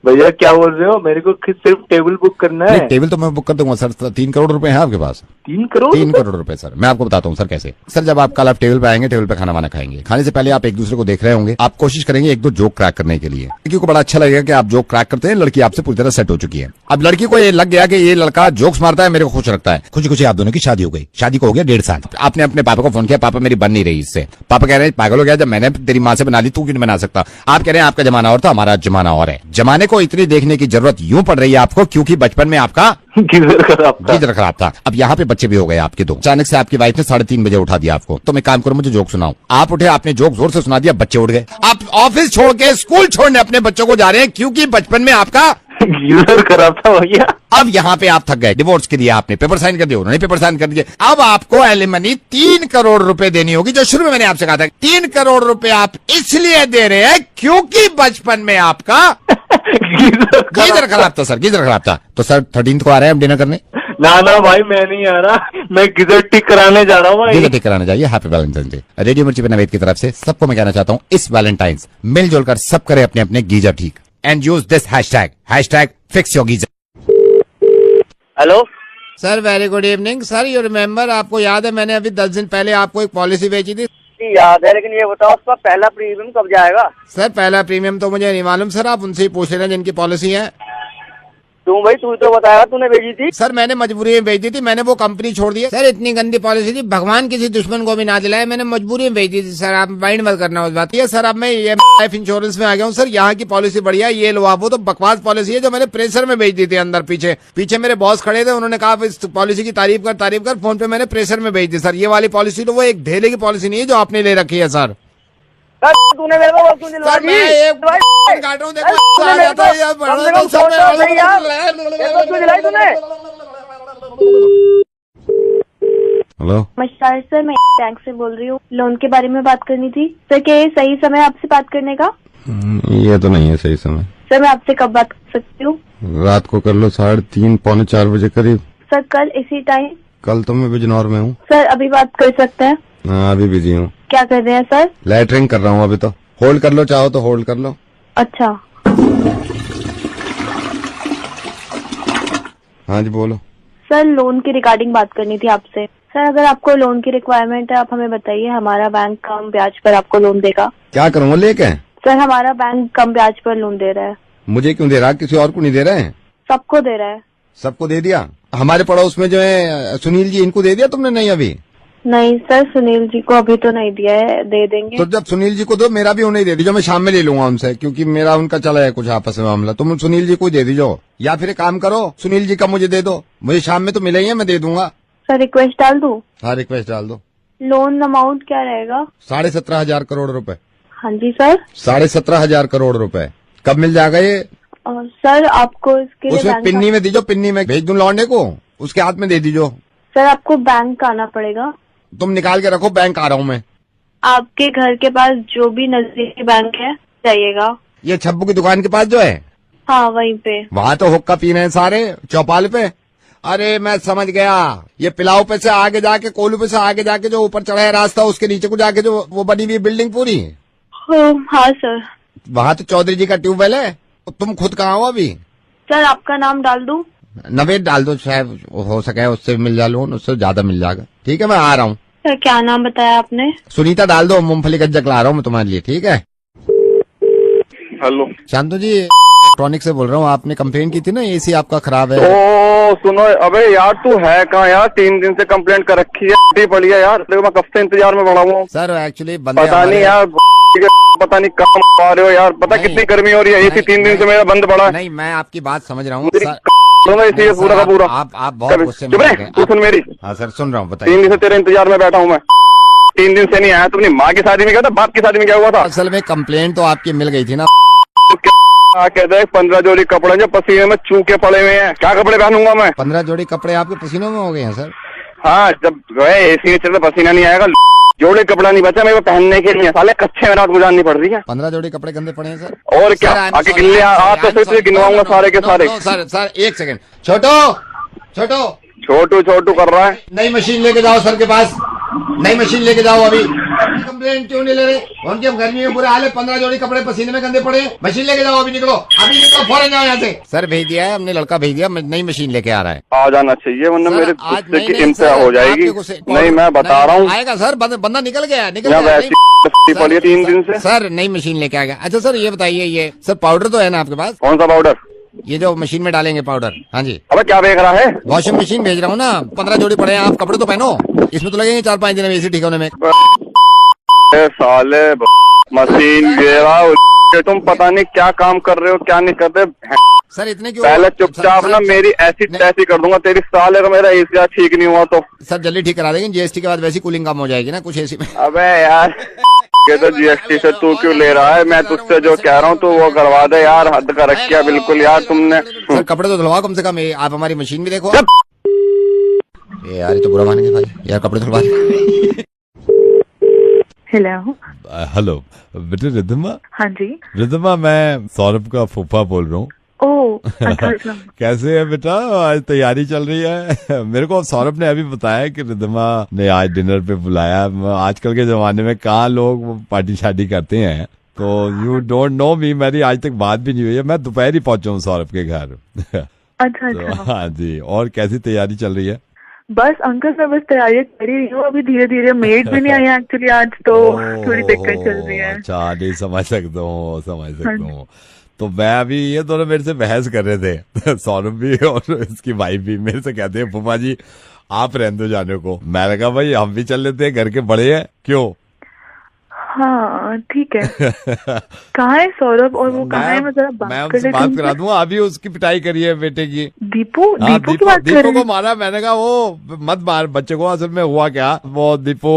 Speaker 16: भैया क्या बोल रहे हो? मेरे को सिर्फ टेबल बुक करना है।
Speaker 2: टेबल तो मैं बुक कर दूंगा सर। 3 करोड़ रुपए है आपके पास?
Speaker 16: 3 करोड़?
Speaker 2: 3 करोड़ रुपए सर। मैं आपको बताता हूँ सर कैसे। सर जब आप कल आप टेबल पे आएंगे, टेबल पे खाना वाना खाएंगे, खाने से पहले आप एक दूसरे को देख रहे होंगे, आप कोशिश करेंगे 1-2 जोक क्रैक करने के लिए। लड़की को बड़ा अच्छा लगेगा कि आप जोक क्रैक करते हैं, लड़की आपसे पूरी तरह सेट हो चुकी है। अब लड़की को ये लग गया कि ये लड़का जोक्स मारता है, मेरे को खुश रखता है। खुशी खुशी आप दोनों की शादी हो गई। शादी को हो गया 1.5 साल। आपने अपने पापा को फोन किया, पापा मेरी बन नहीं रही इससे। पापा कह रहे हैं पागल हो गया, जब मैंने तेरी माँ से बना ली तू क्यों नहीं बना सकता? आप कह रहे हैं आपका जमाना और था, हमारा जमाना और है। जमाने को इतनी देखने की जरूरत यूं पड़ रही है आपको क्योंकि बचपन में आपका गीजर खराब था। अब यहाँ पे बच्चे भी हो गए आपके दो। अचानक से आपकी वाइफ ने 3:30 बजे उठा दिया आपको। तो मैं काम करूं, मुझे जोक सुनाओ। आप उठे, आपने जोक जोर से सुना दिया, बच्चे उठ गए। आप ऑफिस छोड़ के स्कूल छोड़ने अपने बच्चों को जा रहे हैं क्योंकि बचपन में आपका
Speaker 16: गीजर खराब था भैया।
Speaker 2: अब यहाँ पे आप थक गए, डिवोर्स के लिए आपने पेपर साइन कर दिए, उन्होंने पेपर साइन कर दिए। अब आपको एलिमनी 3 करोड़ रुपए देनी होगी, जो शुरू में मैंने आपसे कहा था। 3 करोड़ रुपए आप इसलिए दे रहे हैं क्योंकि बचपन में आपका गीजर खराब था सर, गीजर खराब था। तो सर 13th को आ रहे हैं हम डिनर करने?
Speaker 16: ना भाई मैं नहीं आ रहा, मैं गीजर ठीक कराने जा रहा हूँ भाई।
Speaker 2: गीजर ठीक कराने जाइए। Happy Valentine day. रेडियो मिर्ची पे नवेद की तरफ से सबको मैं कहना चाहता हूँ, इस वैलेंटाइंस मिलजुल कर सब करे अपने अपने गीजर ठीक। And use this hashtag fix your geyser.
Speaker 16: Hello
Speaker 7: sir, very good evening sir. You remember, आपको याद है मैंने अभी 10 दिन पहले आपको एक पॉलिसी बेची थी?
Speaker 17: याद है, लेकिन ये बताओ उसका पहला प्रीमियम कब जाएगा?
Speaker 7: सर पहला प्रीमियम तो मुझे नहीं मालूम सर, आप उनसे ही पूछ लेना जिनकी पॉलिसी है।
Speaker 17: तू भाई तू तो बताया तूने भेजी थी।
Speaker 7: सर मैंने मजबूरी में भेज दी थी, मैंने वो कंपनी छोड़ दी। सर इतनी गंदी पॉलिसी थी, भगवान किसी दुश्मन को भी ना दिलाए, मैंने मजबूरी में भेज दी थी सर। आप माइंड मत करना उस बात। ये सर अब मैं ये लाइफ इंश्योरेंस में आ गया हूँ सर। यहाँ की पॉलिसी बढ़िया, ये लो आप। वो तो बकवास पॉलिसी है जो मैंने प्रेशर में भेज दी थी अंदर। पीछे मेरे बॉस खड़े थे, उन्होंने कहा इस पॉलिसी की तारीफ कर। फोन पे मैंने प्रेशर में भेज दी सर। ये वाली पॉलिसी तो वो एक ढेले की पॉलिसी नहीं है जो आपने ले रखी है सर।
Speaker 17: तूने मेरे को वक्त दिलवा दी।
Speaker 7: काट रहा हूँ, देखो
Speaker 2: हेलो
Speaker 3: नमस्कार सर, मैं बैंक से बोल रही हूँ। लोन के बारे में बात करनी थी सर। क्या ये सही समय आपसे बात करने का?
Speaker 2: ये तो नहीं है सही समय
Speaker 3: सर। मैं आपसे कब बात कर सकती हूँ?
Speaker 2: रात को कर लो 3:30 पौने 4 बजे करीब।
Speaker 3: सर कल इसी टाइम?
Speaker 2: कल तो मैं बिजनौर में हूँ।
Speaker 3: सर अभी बात कर सकते हैं?
Speaker 2: हाँ अभी बिजी हूँ।
Speaker 3: क्या कर रहे हैं सर?
Speaker 2: लैटरिंग कर रहा हूँ अभी तो। होल्ड कर लो, चाहो तो होल्ड कर लो।
Speaker 3: अच्छा
Speaker 2: हाँ जी बोलो।
Speaker 3: सर लोन की रिगार्डिंग बात करनी थी आपसे। सर अगर आपको लोन की रिक्वायरमेंट है आप हमें बताइए, हमारा बैंक कम ब्याज पर आपको लोन देगा।
Speaker 2: क्या करूँ वो लेके?
Speaker 3: सर हमारा बैंक कम ब्याज पर लोन दे रहा है।
Speaker 2: मुझे क्यों दे रहा, किसी और को नहीं दे रहे हैं?
Speaker 3: सबको दे रहा है।
Speaker 2: सबको दे दिया? हमारे पड़ोस में जो है सुनील जी, इनको दे दिया तुमने? नहीं अभी
Speaker 3: नहीं सर, सुनील जी को अभी तो नहीं दिया है, दे देंगे।
Speaker 2: तो जब सुनील जी को दो, मेरा भी उन्हें दे दीजिए, मैं शाम में ले लूंगा उनसे, क्योंकि मेरा उनका चला है कुछ आपस में मामला। तुम सुनील जी को दे दीजिए, या फिर एक काम करो सुनील जी का मुझे दे दो, मुझे शाम में तो मिले ही है, मैं दे दूंगा।
Speaker 3: सर रिक्वेस्ट डाल दूं?
Speaker 2: हाँ रिक्वेस्ट डाल दो।
Speaker 3: लोन अमाउंट क्या रहेगा?
Speaker 2: 17,500 करोड़ रुपए।
Speaker 3: हाँ जी सर।
Speaker 2: 17,500 करोड़ रुपए। कब मिल जाएगा ये?
Speaker 3: सर आपको इसके लिए
Speaker 2: उसमें पिन्नी में दीजिए, पिन्नी में भेज दूं लौंडे को, उसके हाथ में दे दीजिए।
Speaker 3: सर आपको बैंक आना पड़ेगा।
Speaker 2: तुम निकाल के रखो, बैंक आ रहा हूँ मैं।
Speaker 3: आपके घर के पास जो भी नजदीकी बैंक है जाइएगा।
Speaker 2: ये छब्बू की दुकान के पास जो है?
Speaker 3: हाँ वहीं पे।
Speaker 2: वहाँ तो हुक्का पी रहे हैं सारे चौपाल पे।
Speaker 7: अरे मैं समझ गया, ये पिलाऊ पे से आगे जाके, कोलू पे से आगे जाके जो ऊपर चढ़ा है रास्ता, उसके नीचे को जाके जो वो बनी हुई बिल्डिंग पूरी।
Speaker 3: हाँ सर।
Speaker 7: वहाँ तो चौधरी जी का ट्यूबवेल है। तुम खुद कहाँ हो अभी?
Speaker 3: सर आपका नाम डाल दूं?
Speaker 7: नवेद डाल दो, शायद हो सके उससे मिल जा लोन, उससे ज्यादा मिल जाएगा। ठीक है मैं आ रहा हूँ।
Speaker 3: सर क्या नाम बताया आपने?
Speaker 7: सुनीता डाल दो, मूंगफली गज्जक ला रहा हूँ मैं तुम्हारे लिए। ठीक है।
Speaker 18: हेलो
Speaker 7: शांतु जी, इलेक्ट्रॉनिक से बोल रहा हूँ। आपने कंप्लेन की थी ना, एसी आपका खराब है।
Speaker 18: ओ सुनो, अबे यार तू है कहाँ यार? 3 दिन से कंप्लेंट कर रखी है, पड़ी है यार। देखो मैं कब से इंतजार में पड़ा हूँ।
Speaker 7: सर एक्चुअली
Speaker 18: पता नहीं यार, पता नहीं कहाँ आ रहे हो यार। पता कितनी गर्मी हो रही है, एसी 3 दिन से मेरा बंद पड़ा है।
Speaker 7: नहीं मैं आपकी बात समझ रहा हूँ।
Speaker 18: पूरा का पूरा
Speaker 7: आप बहुत गुस्से में हैं।
Speaker 18: तू सुन मेरी।
Speaker 7: हाँ सर सुन रहा हूँ, बताइए।
Speaker 18: 3 दिन से तेरे इंतजार में बैठा हूँ मैं। 3 दिन से नहीं आया। तुमने माँ की शादी में क्या था, बाप की शादी में क्या हुआ था?
Speaker 7: असल में कंप्लेंट तो आपकी मिल गई थी ना।
Speaker 18: कहते हैं 15 जोड़ी कपड़े जो पसीने में चूके पड़े हुए हैं, क्या कपड़े पहनूंगा मैं?
Speaker 7: 15 जोड़ी कपड़े आपके पसीनों में हो गए हैं सर?
Speaker 18: हाँ, जब गए एसी में चलते पसीना नहीं आएगा। जोड़े कपड़ा नहीं बचा मेरे को पहनने के लिए, साले कच्चे में रात गुजारनी पड़ रही है।
Speaker 7: 15 जोड़ी कपड़े गंदे पड़े हैं सर।
Speaker 18: और क्या आके गिल्ले आप तो फिर गिनवाऊंगा सारे के सारे।
Speaker 7: Sir 1 second. छोटू
Speaker 18: छोटू कर रहा है।
Speaker 7: नई मशीन लेके जाओ सर के पास, नई मशीन लेके जाओ। अभी कंप्लेंट क्यों नहीं ले रहे? उनके गर्मी में बुरे हाल है, 15 जोड़ी कपड़े पसीने में गंदे पड़े। मशीन लेके जाओ, अभी निकलो, अभी निकलो, फौरन जाओ यहाँ से। सर भेज दिया है हमने, लड़का भेज दिया, नई मशीन लेके आ रहा है।
Speaker 18: आ जाना चाहिए वरना मेरे गुस्से की इंतहा हो जाएगी। नहीं मैं बता रहा हूँ
Speaker 7: आएगा सर, बंदा निकल गया।
Speaker 18: 3 दिन से
Speaker 7: सर नई मशीन लेके आ गया। अच्छा सर ये बताइए, ये सर पाउडर तो है ना आपके पास?
Speaker 18: कौन सा पाउडर?
Speaker 7: ये जो मशीन में डालेंगे पाउडर। हाँ जी।
Speaker 18: अबे क्या देख रहा है?
Speaker 7: वॉशिंग मशीन भेज रहा हूँ ना, 15 जोड़ी पड़े हैं, आप कपड़े तो पहनो। इसमें तो लगेंगे 4-5 दिन में एसी ठीक होने में।
Speaker 18: साले मशीन गिरा, तुम पता नहीं क्या काम कर रहे हो क्या नहीं कर रहे।
Speaker 7: सर इतने क्यों?
Speaker 18: पहले चुपचाप ना मेरी ऐसी तैसी कर दूंगा तेरी, साले का मेरा एसी ठीक नहीं हुआ तो।
Speaker 7: सर जल्दी ठीक करा देंगे, जीएसटी के बाद वैसी कूलिंग कम हो जाएगी ना कुछ एसी में।
Speaker 18: अबे यार ये तो जीएसटी से तू क्यों ले रहा है? मैं तुझसे जो कह रहा हूँ तो वो करवा दे यार, हद कर रखी है बिल्कुल यार तुमने।
Speaker 7: सर कपड़े तो धुलवाओ कम से कम, आप हमारी मशीन भी देखो। ये यार ये तो बुरा मानेंगे भाई, यार कपड़े धुलवा दे।
Speaker 2: हेलो बेटे रिद्धिमा।
Speaker 3: हाँ जी।
Speaker 2: रिद्धिमा मैं सौरभ का फूफा बोल रहा हूँ। कैसे है बेटा, आज तैयारी चल रही है? मेरे को सौरभ ने अभी बताया कि रिद्धिमा ने आज डिनर पे बुलाया। आजकल के जमाने में कहाँ लोग पार्टी शादी करते हैं, तो यू डोंट नो मी, मेरी आज तक बात भी नहीं हुई है। मैं दोपहर ही पहुंचा हूँ सौरभ के घर।
Speaker 3: अच्छा
Speaker 2: तो हाँ जी, और कैसी तैयारी चल रही है?
Speaker 3: बस अंकल मैं बस तैयारी कर ही रही हूँ अभी, धीरे धीरे। मेड भी नहीं आई एक्चुअली आज, तो थोड़ी दिक्कत चल रही है।
Speaker 2: अच्छा नहीं समझ सकता हूँ। तो मैं अभी, ये दोनों मेरे से बहस कर रहे थे, सौरभ भी और इसकी वाइफ भी मेरे से कहते हैं फूफा जी आप रहने दो जाने को। मैंने कहा भाई हम भी चल लेते हैं, घर के बड़े हैं, क्यों?
Speaker 3: हाँ ठीक है। कहाँ है सौरभ और वो कहाँ है? मैं जरा
Speaker 2: बात करा दूंगा। अभी उसकी पिटाई करी है बेटे की।
Speaker 3: दीपू
Speaker 2: को मारा। मैंने कहा वो मत मार बच्चे को। असल में हुआ क्या, वो दीपू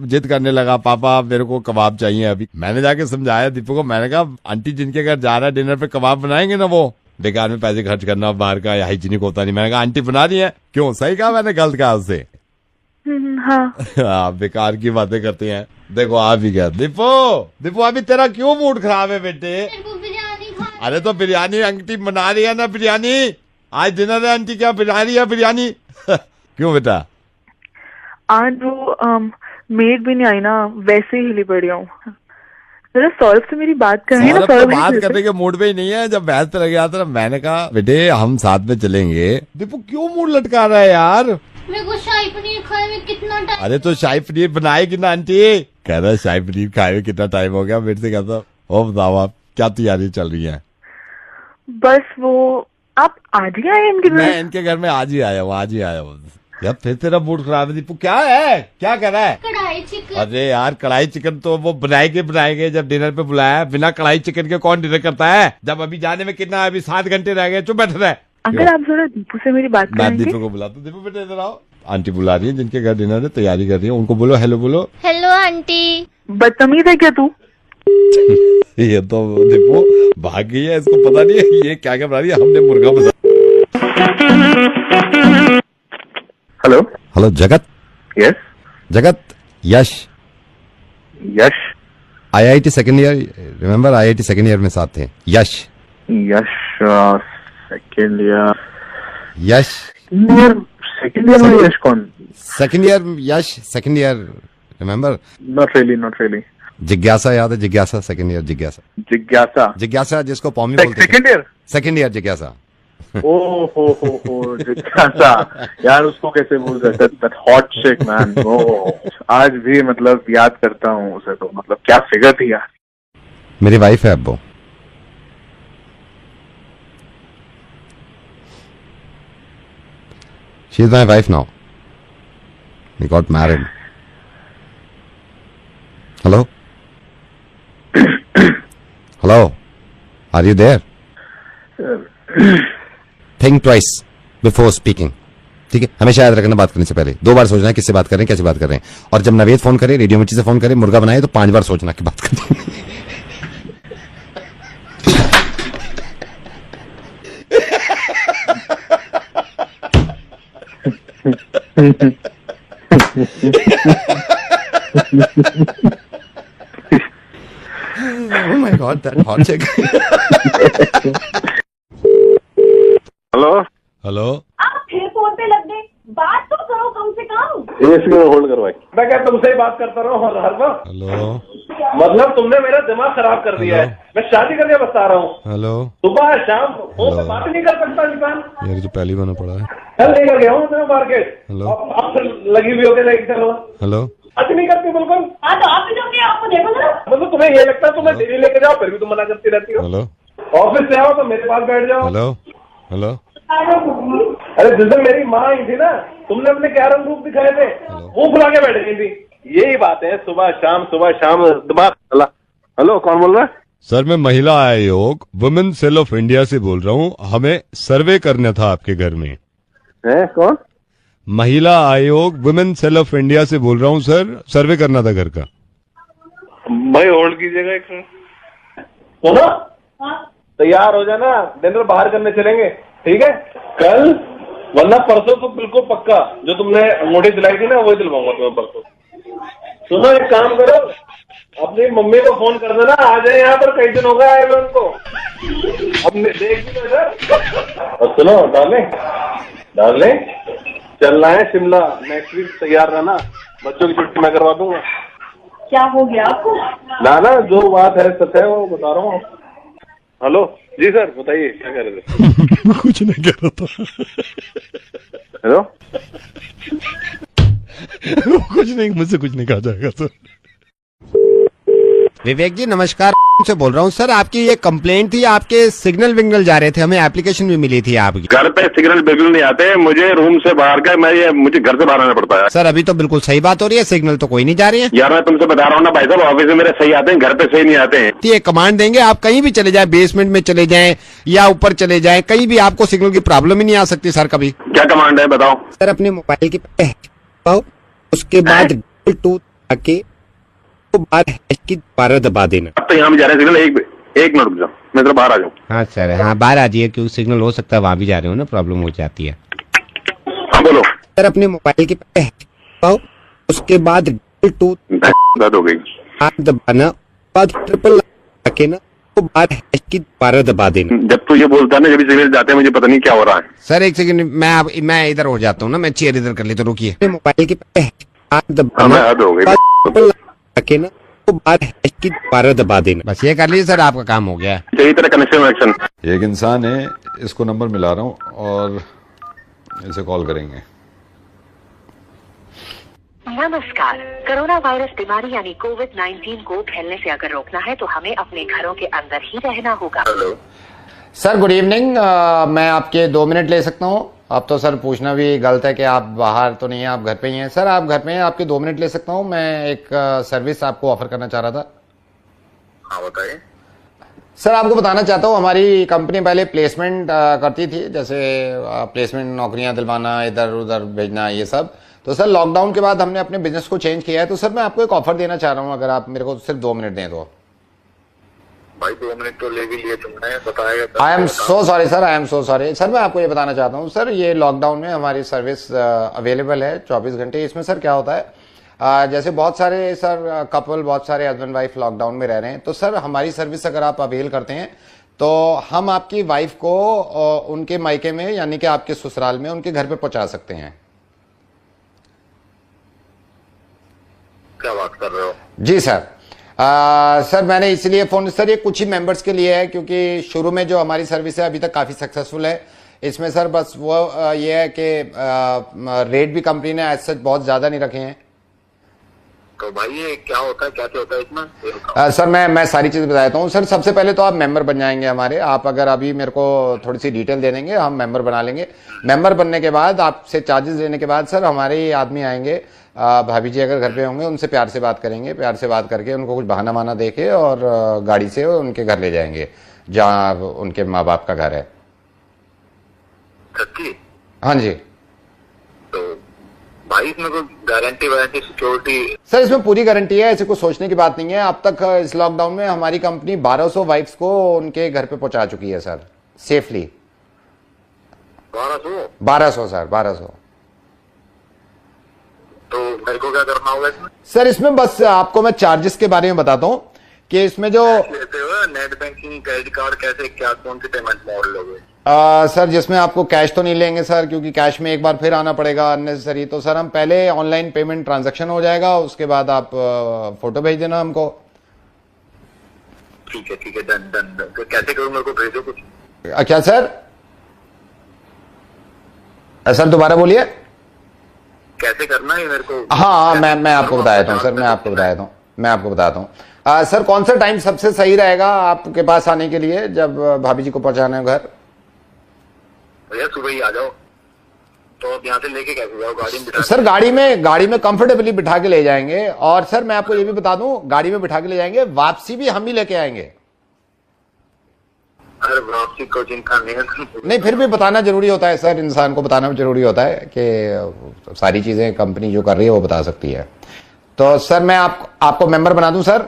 Speaker 2: जिद करने लगा, पापा मेरे को कबाब चाहिए अभी। मैंने जाके समझाया दीपू को, मैंने कहा आंटी जिनके घर जा रहा है डिनर पे कबाब बनाएंगे ना, वो बेकार में पैसे खर्च करना, बाहर का हाइजीनिक होता नहीं। मैंने कहा आंटी बना रही है। क्यों, सही कहा मैंने, गलत कहा उससे? हाँ बेकार की बातें करते हैं। देखो आ भी गया दीपू अभी तेरा क्यों मूड खराब है बेटे? अरे तो बिरयानी आंटी बना रही है ना, बिरयानी आज डिनर है, आंटी क्या बना रही है बिरयानी? क्यों बेटा?
Speaker 3: आज वो मेड भी नहीं आई ना, वैसे ही हिली पड़ी हूँ। जरा सौरभ से मेरी बात करनी ना।
Speaker 2: सौरभ बात करने के मूड पे ही नहीं है। जब बहस पे लग गया था मैंने कहा बेटे हम साथ में चलेंगे। दीपू क्यों मूड लटका रहा है यार?
Speaker 19: मेरे को शाही पनीर खाए में कितना टाइम।
Speaker 2: अरे तो शाही पनीर बनाएगी ना आंटी। कह रहा शाही पनीर खाए में कितना टाइम हो गया। मेरे से कहता ओ बताओ आप क्या तैयारी चल रही है?
Speaker 3: बस वो आप आज ही आए इनके घर?
Speaker 2: मैं इनके घर में आज ही आया हूँ। यार फिर तेरा मूड खराब है दीपू, क्या है, क्या कर रहा है?
Speaker 19: कढ़ाई चिकन।
Speaker 2: अरे यार कढ़ाई चिकन तो वो बनाएंगे जब डिनर पे बुलाया। बिना कढ़ाई चिकन के कौन डिनर करता है? जब अभी जाने में कितना, अभी 7 घंटे रह गए। चुप बैठ रहा है।
Speaker 3: अंकल आप जरा दीपू से मेरी बात करेंगे?
Speaker 2: मैं दीपू को बुलाता हूँ। दीपू बेटे इधर आओ। आंटी बुला रही है जिनके घर डिनर है, तैयारी कर रही है, उनको बोलो हेलो बोलो।
Speaker 19: Hello aunty.
Speaker 3: बदतमीज है क्या तू?
Speaker 2: ये तो दीपू भाग गई है, इसको पता नहीं है ये क्या बना रही है। हमने मुर्गा बजा। हेलो जगत।
Speaker 18: यस
Speaker 2: जगत। यश IIT second year, remember IIT second year में साथ थे। यश
Speaker 18: सेकेंड ईयर।
Speaker 2: यश
Speaker 16: सेकंड ईयर में यश कौन?
Speaker 7: Second year Yash, second year remember?
Speaker 16: Not really.
Speaker 7: जिज्ञासा याद है? जिज्ञासा, सेकंड ईयर जिज्ञासा जिसको पॉमी बोलते हैं। सेकंड ईयर जिज्ञासा।
Speaker 16: ओ हो जिज्ञासा यार, उसको कैसे भूल सकते? दैट हॉट चिक मैन, आज भी मतलब याद करता हूँ उसे, तो मतलब क्या फिगर थी यार।
Speaker 7: मेरी वाइफ है अब वो। She is my wife now. We got married. Hello hello, are you there? Think twice before speaking, ठीक है? हमेशा याद रखना बात करने से पहले 2 बार सोचना है किससे बात कर रहे हैं, कैसे बात कर रहे हैं। और जब नवेद फोन करे, रेडियो मिर्ची से फोन करे, मुर्गा बनाए, तो 5 बार सोचना कि बात करनी है। Oh my God, that hot chick.
Speaker 2: Hello
Speaker 3: आप फिर फोन पे लग गए, बात तो करो कम से कम।
Speaker 16: इसको होल्ड करवाई।
Speaker 17: मैं क्या तुमसे ही बात करता रहा हूँ हर वक्त?
Speaker 2: हेलो
Speaker 17: मतलब तुमने मेरा दिमाग खराब कर दिया है। मैं शादी करके बता रहा हूँ।
Speaker 2: हेलो,
Speaker 17: सुबह शाम फोन पे बात नहीं कर सकता इंसान।
Speaker 2: यार तो पहली बना पड़ा है।
Speaker 17: कल लेकर गया हूँ मैं मार्केट।
Speaker 2: हेलो,
Speaker 17: आप लगी हुई होगी लेके चलो।
Speaker 2: हेलो,
Speaker 17: बात नहीं करती बिल्कुल। हाँ तो आप भी जो किया आपको देखो ना। मतलब तुम्हें ये लगता है तुम्हें डेली लेके जाओ, फिर भी तुम मना करती रहती हो।
Speaker 2: हेलो,
Speaker 17: ऑफिस से आओ तो मेरे पास बैठ जाओ।
Speaker 2: Hello, hello.
Speaker 17: अरे जिस दिन मेरी माँ आई थी ना, तुमने अपने क्या रंग रूप दिखाए थे, वो भुला के बैठ गई थी। यही बात है, सुबह शाम दिमाग। हेलो, कौन बोल रहा है?
Speaker 2: सर मैं महिला आयोग वुमेन सेल ऑफ इंडिया से बोल रहा हूँ। हमें सर्वे करना था आपके घर में।
Speaker 16: कौन?
Speaker 2: महिला आयोग वुमेन सेल ऑफ इंडिया से बोल रहा हूँ सर, सर्वे करना था घर का।
Speaker 16: भाई होल्ड कीजिएगा एक मिनट।
Speaker 17: सुनो, तैयार हो जाना, डिनर बाहर करने चलेंगे, ठीक है? कल वरना परसों तो बिल्कुल पक्का। जो तुमने अंगूठी दिलाई थी ना, वही दिलवाऊंगा तुम्हें परसों। सुनो, एक काम करो, अपनी मम्मी को फोन कर देना, आ जाए यहाँ पर। कई दिन हो गए आए हुए उनको। अब देख भी नजर। और सुनो डार्लिंग, चलना है शिमला नेक्स्ट वीक। तैयार रहना, बच्चों की छुट्टी मैं करवा दूंगा।
Speaker 3: क्या हो गया आपको?
Speaker 17: ना जो बात है सच है, वो बता रहा हूँ। हेलो जी सर, बताइए क्या कह रहे थे?
Speaker 2: कुछ नहीं कह रहा था।
Speaker 17: हेलो,
Speaker 2: कुछ नहीं, मुझसे कुछ नहीं कहा जाएगा सर।
Speaker 7: विवेक जी नमस्कार, से बोल रहा हूँ सर। आपकी ये कंप्लेंट थी, आपके सिग्नल विग्नल जा रहे थे, हमें एप्लीकेशन भी मिली थी आपकी।
Speaker 18: घर पे सिग्नल बिल्कुल नहीं आते, मुझे रूम से बाहर का मुझे घर से बाहर आना पड़ता है।
Speaker 7: सर अभी तो बिल्कुल सही बात हो रही है, सिग्नल तो कोई नहीं जा रही है।
Speaker 18: यार मैं तुमसे बता रहा हूँ ना भाई साहब, ऑफिस में मेरे सही आते हैं, घर पे सही नहीं आते हैं।
Speaker 7: ये कमांड देंगे, आप कहीं भी चले जाए, बेसमेंट में चले जाएं या ऊपर चले जाएं, कहीं भी आपको सिग्नल की प्रॉब्लम ही नहीं आ सकती सर कभी।
Speaker 18: क्या कमांड है बताओ?
Speaker 7: सर अपने मोबाइल की उसके बाद आके बार हैश की दोबारा दबा देना।
Speaker 18: अब तो यहाँ भी जा रहे सिग्नल, एक मिनट रुक जाओ, मैं जरा बाहर आ जाऊँ।
Speaker 7: हाँ सर, हाँ बाहर आ जाइए, क्योंकि सिग्नल हो सकता है वहाँ भी जा रहे हो ना, प्रॉब्लम हो जाती है।
Speaker 18: हाँ बोलो
Speaker 7: सर अपने मोबाइल की उसके बाद
Speaker 18: दर्द हो गई
Speaker 7: दबाना, बाद ट्रिपल आके ना तो बार हैश की दोबारा दबा देना।
Speaker 18: जब तू ये बोलता है ना, जब सिग्नल जाते हैं, मुझे पता नहीं क्या हो रहा है।
Speaker 7: सर एक सेकंड, मैं इधर हो जाता हूँ ना, मैं चेयर इधर कर लेता हूँ, रुकिए। मोबाइल की आके ना तो बार हैश की दोबारा दबा देना, बस ये कर लीजिए सर, आपका काम हो गया।
Speaker 18: सही तरह कनेक्शन वनेक्शन।
Speaker 2: एक इंसान है, इसको नंबर मिला रहा हूँ और इसे कॉल करेंगे।
Speaker 8: नमस्कार। कोरोना वायरस बीमारी यानी कोविड-19 को फैलने से अगर रोकना है तो हमें अपने घरों के अंदर ही रहना होगा।
Speaker 7: सर गुड इवनिंग, मैं आपके 2 मिनट ले सकता हूँ? अब तो सर पूछना भी गलत है कि आप बाहर तो नहीं है, आप घर पे ही हैं। सर आप घर पे हैं, आपके 2 मिनट ले सकता हूँ? मैं एक सर्विस आपको ऑफर करना चाह रहा था।
Speaker 18: हाँ बताइए
Speaker 7: सर। आपको बताना चाहता हूँ, हमारी कंपनी पहले प्लेसमेंट करती थी, जैसे प्लेसमेंट नौकरियां दिलवाना, इधर उधर भेजना, ये सब। तो सर लॉकडाउन के बाद हमने अपने बिजनेस को चेंज किया है, तो सर मैं आपको एक ऑफर देना चाह रहा हूँ, अगर आप मेरे को सिर्फ 2 मिनट दें तो।
Speaker 18: भाई 2 मिनट तो ले भी लिए तुमने, बताएगा।
Speaker 7: I am so sorry sir, I am so sorry sir. मैं आपको ये बताना चाहता हूँ सर, ये लॉकडाउन में हमारी सर्विस अवेलेबल है 24 घंटे। इसमें सर क्या होता है, जैसे बहुत सारे सर कपल, बहुत सारे हस्बैंड वाइफ लॉकडाउन में रह रहे हैं, तो सर हमारी सर्विस अगर आप अवेल करते हैं तो हम आपकी वाइफ को उनके मायके में यानी कि आपके ससुराल में उनके घर पे पहुंचा सकते हैं।
Speaker 20: क्या बात कर रहे हो?
Speaker 7: जी सर। सर मैंने इसलिए फोन, सर ये कुछ ही मेंबर्स के लिए है क्योंकि शुरू में जो हमारी सर्विस है अभी तक काफी सक्सेसफुल है। इसमें सर बस वो ये है कि रेट भी कंपनी ने एज सच बहुत ज्यादा नहीं रखे हैं।
Speaker 20: तो भाई ये क्या होता है, कैसे होता है इसमें?
Speaker 7: सर मैं सारी चीज बता देता हूँ। सर सबसे पहले तो आप मेंबर बन जाएंगे हमारे। आप अगर अभी मेरे को थोड़ी सी डिटेल दे देंगे, हम मेंबर बना लेंगे। मेंबर बनने के बाद आपसे चार्जेस लेने के बाद सर हमारे ही आदमी आएंगे, भाभी जी अगर घर पे होंगे उनसे प्यार से बात करेंगे, प्यार से बात करके उनको कुछ बहाना वाना देके और गाड़ी से उनके घर ले जाएंगे जहाँ उनके माँ बाप का घर है। हाँ जी।
Speaker 20: तो भाई इसमें कोई गारंटी वारंटी सिक्योरिटी?
Speaker 7: सर इसमें पूरी गारंटी है, ऐसे कुछ सोचने की बात नहीं है। अब तक इस लॉकडाउन में हमारी कंपनी 1200 वाइफ्स को उनके घर पे पहुंचा चुकी है सर, सेफली। 1200 सर, 1200।
Speaker 20: तो मेरे को क्या करना होगा इसमें?
Speaker 7: सर इसमें बस आपको मैं चार्जेस के बारे में बताता हूँ कि इसमें जो
Speaker 20: नेट बैंकिंग, क्रेडिट कार्ड, कैसे क्या कौन सी पेमेंट मोड लोगे?
Speaker 7: सर जिसमें आपको कैश तो नहीं लेंगे सर, क्योंकि कैश में एक बार फिर आना पड़ेगा अननेसेसरी। तो सर हम पहले ऑनलाइन पेमेंट ट्रांजैक्शन हो जाएगा, उसके बाद आप फोटो भेज देना हमको।
Speaker 20: ठीक है डन डन। तो कैसे करूँ, मेरे को भेजो कुछ।
Speaker 7: क्या सर? सर दोबारा बोलिए।
Speaker 20: कैसे करना है मेरे को?
Speaker 7: हाँ मैं आपको बता देता हूँ सर, मैं आपको बताता हूँ। सर कौन सा टाइम सबसे सही रहेगा आपके पास आने के लिए जब भाभी जी को पहुंचाना है घर?
Speaker 20: भैया सुबह ही आ जाओ। तो अब यहाँ से लेके कैसे जाओ? गाड़ी में बिठा?
Speaker 7: सर गाड़ी में कंफर्टेबली बिठा के ले जाएंगे। और सर मैं आपको ये भी बता दूं, गाड़ी में बिठा के ले जाएंगे, वापसी भी हम ही लेके आएंगे।
Speaker 20: अरे वापसी को चिंता
Speaker 7: नहीं, फिर भी बताना जरूरी होता है सर, इंसान को बताना जरूरी होता है कि सारी चीजें कंपनी जो कर रही है वो बता सकती है। तो सर मैं आपको मेंबर बना दूं सर?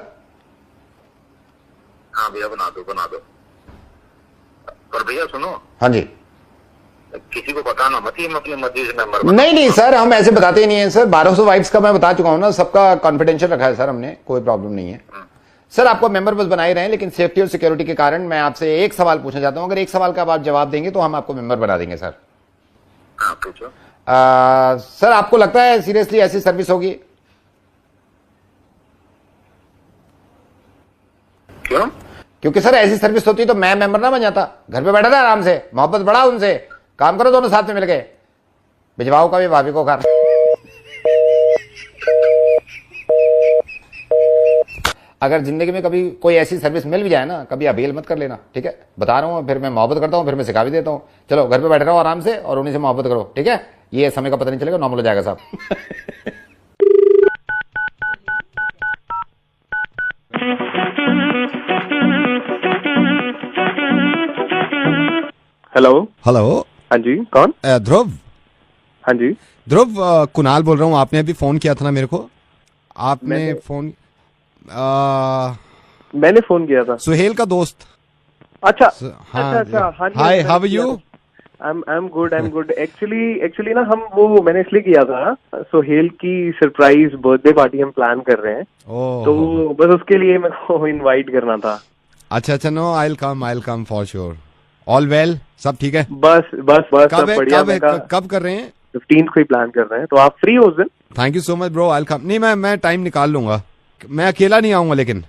Speaker 20: हाँ भैया बना दो। पर भैया सुनो।
Speaker 7: हाँ जी।
Speaker 20: किसी को बताना मत ही, अपनी मर्जी से मेंबर।
Speaker 7: नहीं सर, हम ऐसे बताते ही नहीं है सर। 1200 वाइफ्स का मैं बता चुका हूं ना, सबका कॉन्फिडेंशियल रखा है सर हमने, कोई प्रॉब्लम नहीं है। सर आपको मेंबर बस बना ही रहे हैं, लेकिन सेफ्टी और सिक्योरिटी के कारण मैं आपसे एक सवाल पूछना चाहता हूं। अगर एक सवाल का आप जवाब देंगे तो हम आपको मेंबर बना देंगे सर।
Speaker 20: हाँ पूछो।
Speaker 7: सर आपको लगता है सीरियसली ऐसी सर्विस होगी?
Speaker 20: क्यों?
Speaker 7: क्योंकि सर ऐसी सर्विस होती तो मैं मेंबर ना बन जाता, घर पे बैठा था आराम से, मोहब्बत बढ़ा उनसे, काम करो दोनों साथ में मिलके, भिजवाओ कभी भाभी को घर। अगर जिंदगी में कभी कोई ऐसी सर्विस मिल भी जाए ना, कभी अवेल मत कर लेना, ठीक है? बता रहा हूँ, फिर मैं मोहब्बत करता हूँ, फिर मैं सिखा भी देता हूँ। चलो घर पे बैठे रहो आराम से और उन्हीं से मोहब्बत करो, ठीक है? ये समय का पता नहीं चलेगा, नॉर्मल हो जाएगा साहब।
Speaker 21: हेलो।
Speaker 16: हाँ जी, कौन?
Speaker 2: ध्रुव।
Speaker 16: हाँ जी
Speaker 2: ध्रुव, कुणाल बोल रहा हूँ। आपने अभी फोन किया था ना मेरे को? आपने फोन
Speaker 21: मैंने फोन किया था।
Speaker 2: सुहेल का दोस्त।
Speaker 21: अच्छा
Speaker 2: हाँ,
Speaker 21: अच्छा।
Speaker 2: Hi, how are you?
Speaker 21: I am good. Actually ना हम वो मैंने इसलिए किया था, सुहेल की सरप्राइज बर्थडे पार्टी हम प्लान कर रहे हैं। तो बस उसके लिए मेरे को इनवाइट करना था।
Speaker 2: अच्छा, no I come for sure. All well, सब ठीक है?
Speaker 21: बस
Speaker 2: कब कर रहे हैं?
Speaker 21: 15 को ही प्लान कर रहे हैं, तो आप फ्री हो उस दिन?
Speaker 2: Thank you so much bro, I come. नहीं, मैं टाइम निकाल लूंगा, मैं अकेला नहीं आऊंगा लेकिन।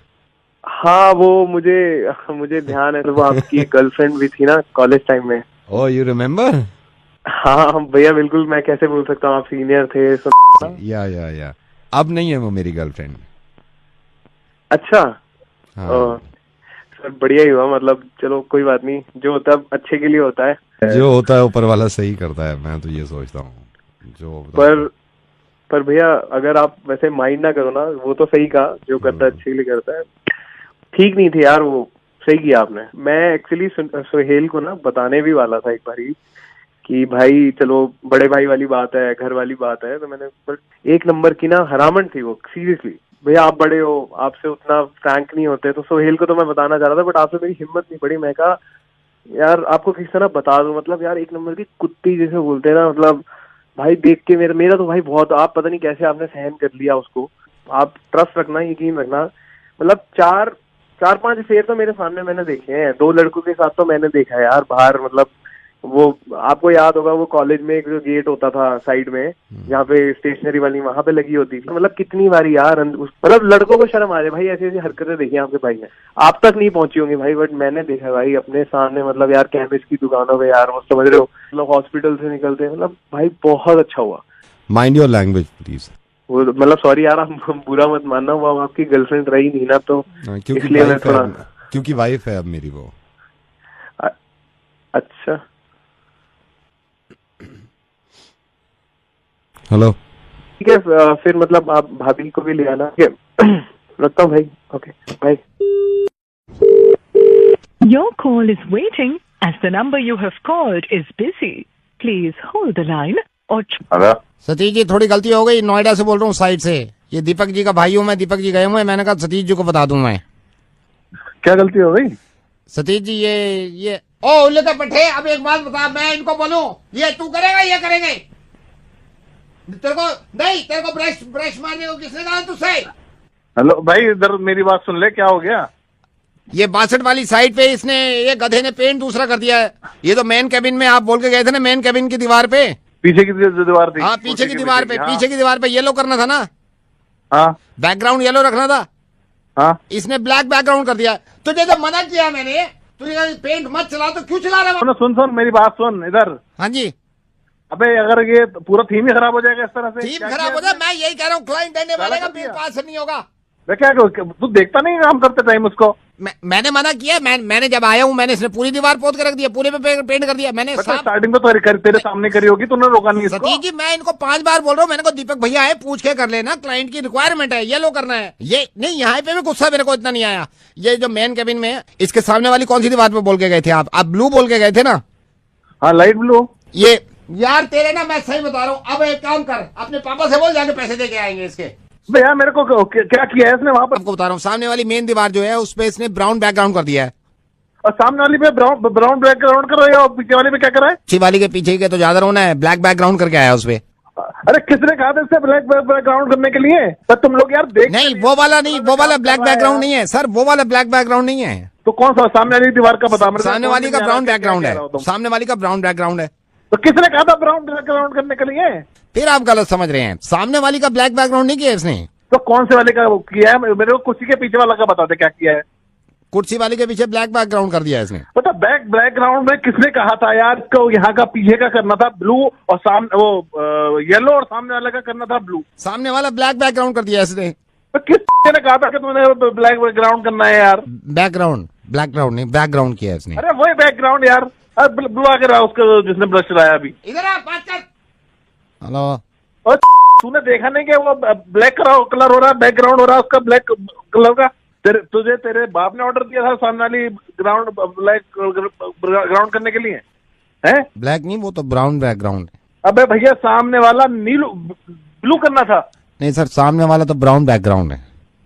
Speaker 21: हाँ वो मुझे ध्यान है, तो वो आपकी गर्लफ्रेंड भी थी ना कॉलेज टाइम में।
Speaker 2: ओह, यू रिमेम्बर?
Speaker 21: हाँ भैया बिल्कुल, मैं कैसे भूल सकता हूँ, आप सीनियर थे।
Speaker 2: या अब नहीं है वो मेरी गर्लफ्रेंड।
Speaker 21: अच्छा।
Speaker 2: हाँ।
Speaker 21: सर बढ़िया ही हुआ, मतलब चलो कोई बात नहीं, जो होता है अच्छे के लिए होता है।
Speaker 2: जो होता है ऊपर वाला सही करता है, मैं तो ये सोचता हूँ। जो
Speaker 21: पर भैया अगर आप वैसे माइंड ना करो ना, वो तो सही कहा, जो करता है अच्छे के लिए करता है। ठीक नहीं थे यार, वो सही किया आपने। मैं एक्चुअली सुहेल को ना बताने भी वाला था एक बारी कि भाई चलो बड़े भाई वाली बात है, घर वाली बात है, तो मैंने, पर एक नंबर की ना हरामन थी वो, सीरियसली। भैया आप बड़े हो, आपसे उतना फ्रैंक नहीं होते, तो सोहेल को तो मैं बताना चाह रहा था, बट आपसे मेरी हिम्मत नहीं पड़ी। मैं कहा यार आपको किस तरह बता दूं, मतलब यार एक नंबर की कुत्ती जैसे बोलते हैं ना, मतलब भाई देख के मेरा तो भाई बहुत, आप पता नहीं कैसे आपने सहन कर लिया उसको। आप ट्रस्ट रखना, यकीन रखना, मतलब 4-5 अफेयर तो मेरे सामने मैंने देखे हैं। 2 लड़कों के साथ तो मैंने देखा है यार बाहर, मतलब वो आपको याद होगा वो कॉलेज में एक जो गेट होता था साइड में जहाँ पे स्टेशनरी वाली वहां पे लगी होती थी, मतलब कितनी बारी यार मतलब लड़कों को शर्म आ जाए भाई, ऐसी ऐसी हरकतें देखी आपके भाई ने। आप तक नहीं पहुंची होंगी भाई, बट मैंने देखा भाई अपने सामने, मतलब यार केमिस्ट की दुकानों पे यार, वो समझ रहे हो, मतलब हॉस्पिटल से निकलते, मतलब भाई बहुत अच्छा हुआ।
Speaker 2: Mind your language please.
Speaker 21: वो मतलब सॉरी यार, आप बुरा मत मानना, वो आपकी गर्लफ्रेंड रही नहीं ना, तो इसलिए मैं थोड़ा,
Speaker 2: क्योंकि वाइफ है अब मेरी वो।
Speaker 21: अच्छा
Speaker 2: हेलो,
Speaker 21: ठीक है फिर मतलब आप भाभी को भी ले आना। रखता हूँ भाई, okay bye.
Speaker 5: Your call is waiting as the number you have called is busy. Please hold the line or...
Speaker 7: Satish ji थोड़ी गलती हो गई, नोएडा से बोल रहा हूँ साइड से। ये दीपक जी का भाई हूँ मैं, दीपक जी गए हुए, मैंने कहा सतीश जी को बता दूं मैं।
Speaker 21: क्या गलती हो गई
Speaker 7: सतीश जी? ये ओ उल्ले तो पट्टे, अब एक बात बता, मैं इनको बोलूं ये तू करेगा ये करेंगे? तेरे को ब्रश मारने को किसने कहा तुझसे?
Speaker 17: हेलो भाई, इधर मेरी बात सुन ले, क्या हो गया?
Speaker 7: ये 62 वाली साइड पे इसने, ये गधे ने पेंट दूसरा कर दिया है। ये तो मेन कैबिन में आप बोल के गए थे ना, मेन कैबिन की दीवार पे,
Speaker 17: पीछे की दीवार थी।
Speaker 7: हाँ पीछे की दीवार पे, पीछे की दीवार पे येलो करना था ना।
Speaker 17: हाँ
Speaker 7: बैकग्राउंड येलो रखना था।
Speaker 17: हाँ
Speaker 7: इसने ब्लैक बैकग्राउंड कर दिया। तुझे तो मना किया मैंने, तुझे पेंट मत चला, तो क्यों चला रहा है?
Speaker 17: सुन मेरी बात सुन इधर।
Speaker 7: हाँ जी।
Speaker 17: अबे अगर ये पूरा थीम ही खराब हो जाएगा इस तरह से।
Speaker 7: थीम खराब हो जाए, मैं यही कह रहा हूँ, क्लाइंट देने वाले का बिल पास नहीं होगा।
Speaker 17: मैं क्या तू देखता नहीं काम करते टाइम उसको?
Speaker 7: मैंने मना किया, मैंने जब आया हूँ मैंने इसने पूरी दीवार पोत कर रख दिया, पूरे पे पेंट कर दिया मैंने।
Speaker 17: स्टार्टिंग में तो तेरे सामने करी होगी, तूने रोका नहीं इसको।
Speaker 7: सतीश जी मैं इनको 5 बार बोल रहा हूँ, मैंने को दीपक भैया है पूछ के कर लेना, क्लाइंट की रिक्वायरमेंट है, ये लो करना है। ये नहीं, यहाँ पे भी गुस्सा मेरे को इतना नहीं आया। ये जो मेन कैबिन में है, इसके सामने वाली कौन सी दीवार पे बोल के गए थे आप ब्लू बोल के गए थे ना?
Speaker 17: हाँ लाइट ब्लू।
Speaker 7: ये यार तेरे ना, मैं सही बता रहा हूँ, अब एक काम कर, अपने पापा से बोल, जाके पैसे दे के आएंगे इसके।
Speaker 17: भैया मेरे को क्या किया है इसने वहाँ पर?
Speaker 7: आपको बता रहा हूँ, सामने वाली मेन दीवार जो है उस पे इसने ब्राउन बैकग्राउंड कर दिया है।
Speaker 17: और सामने वाली पे ब्राउन बैकग्राउंड कर रहा है, और पीछे वाली पे क्या कर रहा है?
Speaker 7: पीछे वाली के पीछे के तो ज्यादा रोना है, ब्लैक बैकग्राउंड करके आया उस पे।
Speaker 17: अरे किसने कहा था इससे ब्लैक बैकग्राउंड करने के लिए? पर तुम लोग यार देख
Speaker 7: नहीं, वो वाला नहीं, वो वाला ब्लैक बैकग्राउंड नहीं है सर, वो वाला ब्लैक बैकग्राउंड नहीं है।
Speaker 17: तो कौन सा? सामने वाली दीवार का बता।
Speaker 7: सामने वाली का ब्राउन बैकग्राउंड है, सामने वाली का ब्राउन बैकग्राउंड है।
Speaker 17: तो किसने कहा था ब्राउन बैकग्राउंड करने के लिए?
Speaker 7: फिर आप गलत समझ रहे हैं, सामने वाली का ब्लैक बैकग्राउंड नहीं किया इसने।
Speaker 17: तो कौन से वाले का किया है? मेरे को कुर्सी के पीछे वाला का बता दे क्या किया है।
Speaker 7: कुर्सी वाले के पीछे ब्लैक बैकग्राउंड कर दिया इसने।
Speaker 17: पता बैकग्राउंड में किसने कहा था यार इसको? यहाँ का पीछे का करना था ब्लू, और सामने वो येलो, और सामने वाले का करना था ब्लू।
Speaker 7: सामने वाला ब्लैक बैकग्राउंड कर दिया इसने।
Speaker 17: तो किसने कहा था कि तुमने ब्लैक बैकग्राउंड करना है यार?
Speaker 7: बैकग्राउंड, ब्लैकग्राउंड नहीं, बैकग्राउंड किया इसने।
Speaker 17: अरे वही बैकग्राउंड यार, ब्लू आके रहा उसका जिसने ब्रश चलाया अभी।
Speaker 7: इधर आ, बात कर। हेलो,
Speaker 17: तूने देखा नहीं कि वो ब्लैक कलर हो रहा है, बैकग्राउंड हो रहा है उसका ब्लैक कलर का? तुझे तेरे बाप ने ऑर्डर दिया था सामने वाली ग्राउंड ब्लैक ग्राउंड करने के लिए है?
Speaker 7: ब्लैक नहीं, वो तो ब्राउन बैकग्राउंड है।
Speaker 17: अबे भैया सामने वाला नीलू ब्लू करना था।
Speaker 7: नहीं सर, सामने वाला तो ब्राउन बैकग्राउंड है।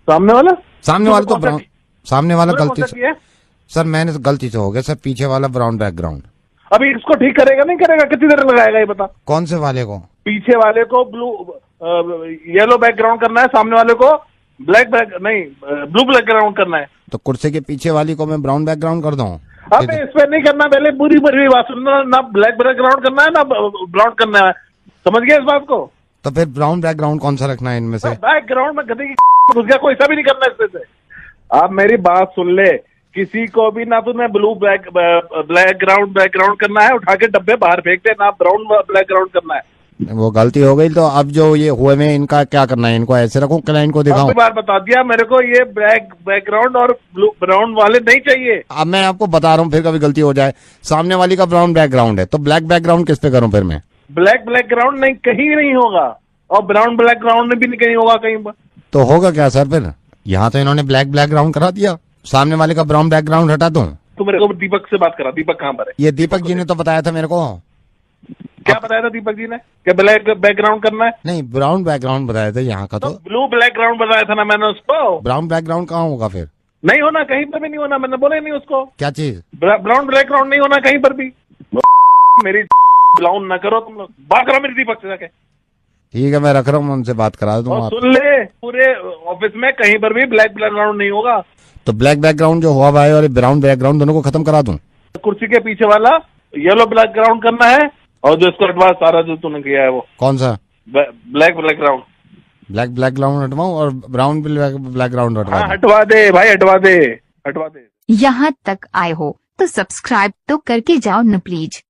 Speaker 17: सामने वाला
Speaker 7: तो ब्राउन, सामने वाला गलती से सर, मैंने तो गलती से हो गया सर, पीछे वाला ब्राउन बैकग्राउंड।
Speaker 17: अभी इसको ठीक करेगा नहीं करेगा? कितनी देर लगाएगा ये बता?
Speaker 7: कौन से वाले को?
Speaker 17: पीछे वाले को ब्लू येलो बैकग्राउंड करना है, सामने वाले को ब्लैक नहीं ब्लू बैकग्राउंड करना है।
Speaker 7: तो कुर्सी के पीछे वाली को मैं ब्राउन बैकग्राउंड कर दूं?
Speaker 17: अबे इस पे नहीं करना, पहले पूरी बात सुनना, ना ब्लैक बैकग्राउंड करना है ना ब्राउन करना है, समझ गए इस बात को?
Speaker 7: तो फिर ब्राउन बैकग्राउंड कौन सा रखना है इनमें से?
Speaker 17: बैकग्राउंड में गधे की घुस गया, कोई सा भी नहीं करना इसमें से। आप मेरी बात सुन ले, किसी को भी ना तूने ब्लू बैकग्राउंड करना है, उठा के डब्बे बाहर फेंक दे, ना ब्राउन बैकग्राउंड करना है।
Speaker 7: वो गलती हो गई, तो अब जो ये हुए में इनका क्या करना है? इनको ऐसे रखूं, क्लाइंट को दिखाऊं?
Speaker 17: बार बता दिया मेरे को, ये ब्लैक बैकग्राउंड और ब्लू ब्राउन वाले नहीं चाहिए।
Speaker 7: अब मैं आपको बता रहा हूँ, फिर कभी गलती हो जाए। सामने वाली का ब्राउन बैकग्राउंड है, तो ब्लैक बैकग्राउंड किस पे करूँ फिर मैं?
Speaker 17: ब्लैक बैकग्राउंड नहीं, कहीं नहीं होगा, और ब्राउन बैकग्राउंड भी नहीं कहीं होगा कहीं पर।
Speaker 7: तो होगा क्या सर फिर? यहाँ तो इन्होंने ब्लैक बैकग्राउंड करा दिया, सामने वाले का ब्राउन बैकग्राउंड हटा दूं?
Speaker 17: तो मेरे को दीपक से बात करा। दीपक कहाँ पर है?
Speaker 7: ये दीपक जी ने तो बताया था मेरे को।
Speaker 17: क्या बताया था दीपक जी ने? क्या ब्लैक बैकग्राउंड करना है?
Speaker 7: नहीं, ब्राउन बैकग्राउंड बताया था यहाँ का। तो
Speaker 17: ब्लू बैकग्राउंड बताया था ना मैंने उसको।
Speaker 7: ब्राउन बैकग्राउंड कहाँ होगा फिर?
Speaker 17: नहीं होना, कहीं पर भी नहीं होना, मैंने बोला ही नहीं उसको।
Speaker 7: क्या चीज?
Speaker 17: ब्राउन बैकग्राउंड नहीं होना कहीं पर भी। मेरी ब्राउन ना करो तुम लोग, बात करो मेरी दीपक से जाके।
Speaker 7: ठीक है, मैं रख रहा हूँ, मैं उनसे बात करा दूंगा।
Speaker 17: और सुन ले, पूरे ऑफिस में कहीं पर भी ब्लैक बैकग्राउंड नहीं होगा।
Speaker 7: तो ब्लैक बैकग्राउंड जो हुआ भाई और ब्राउन बैकग्राउंड दोनों को खत्म करा दूं?
Speaker 17: कुर्सी के पीछे वाला येलो बैकग्राउंड करना है, और जो इसको हटवा सारा जो तूने किया है वो।
Speaker 7: कौन सा?
Speaker 17: Black background.
Speaker 7: ब्लैक बैकग्राउंड हटवाऊं और ब्राउन बैकग्राउंड हटवा?
Speaker 17: हटवा दे भाई, हटवा दे, हटवा दे।
Speaker 11: यहाँ तक आए हो तो सब्सक्राइब तो करके जाओ न प्लीज।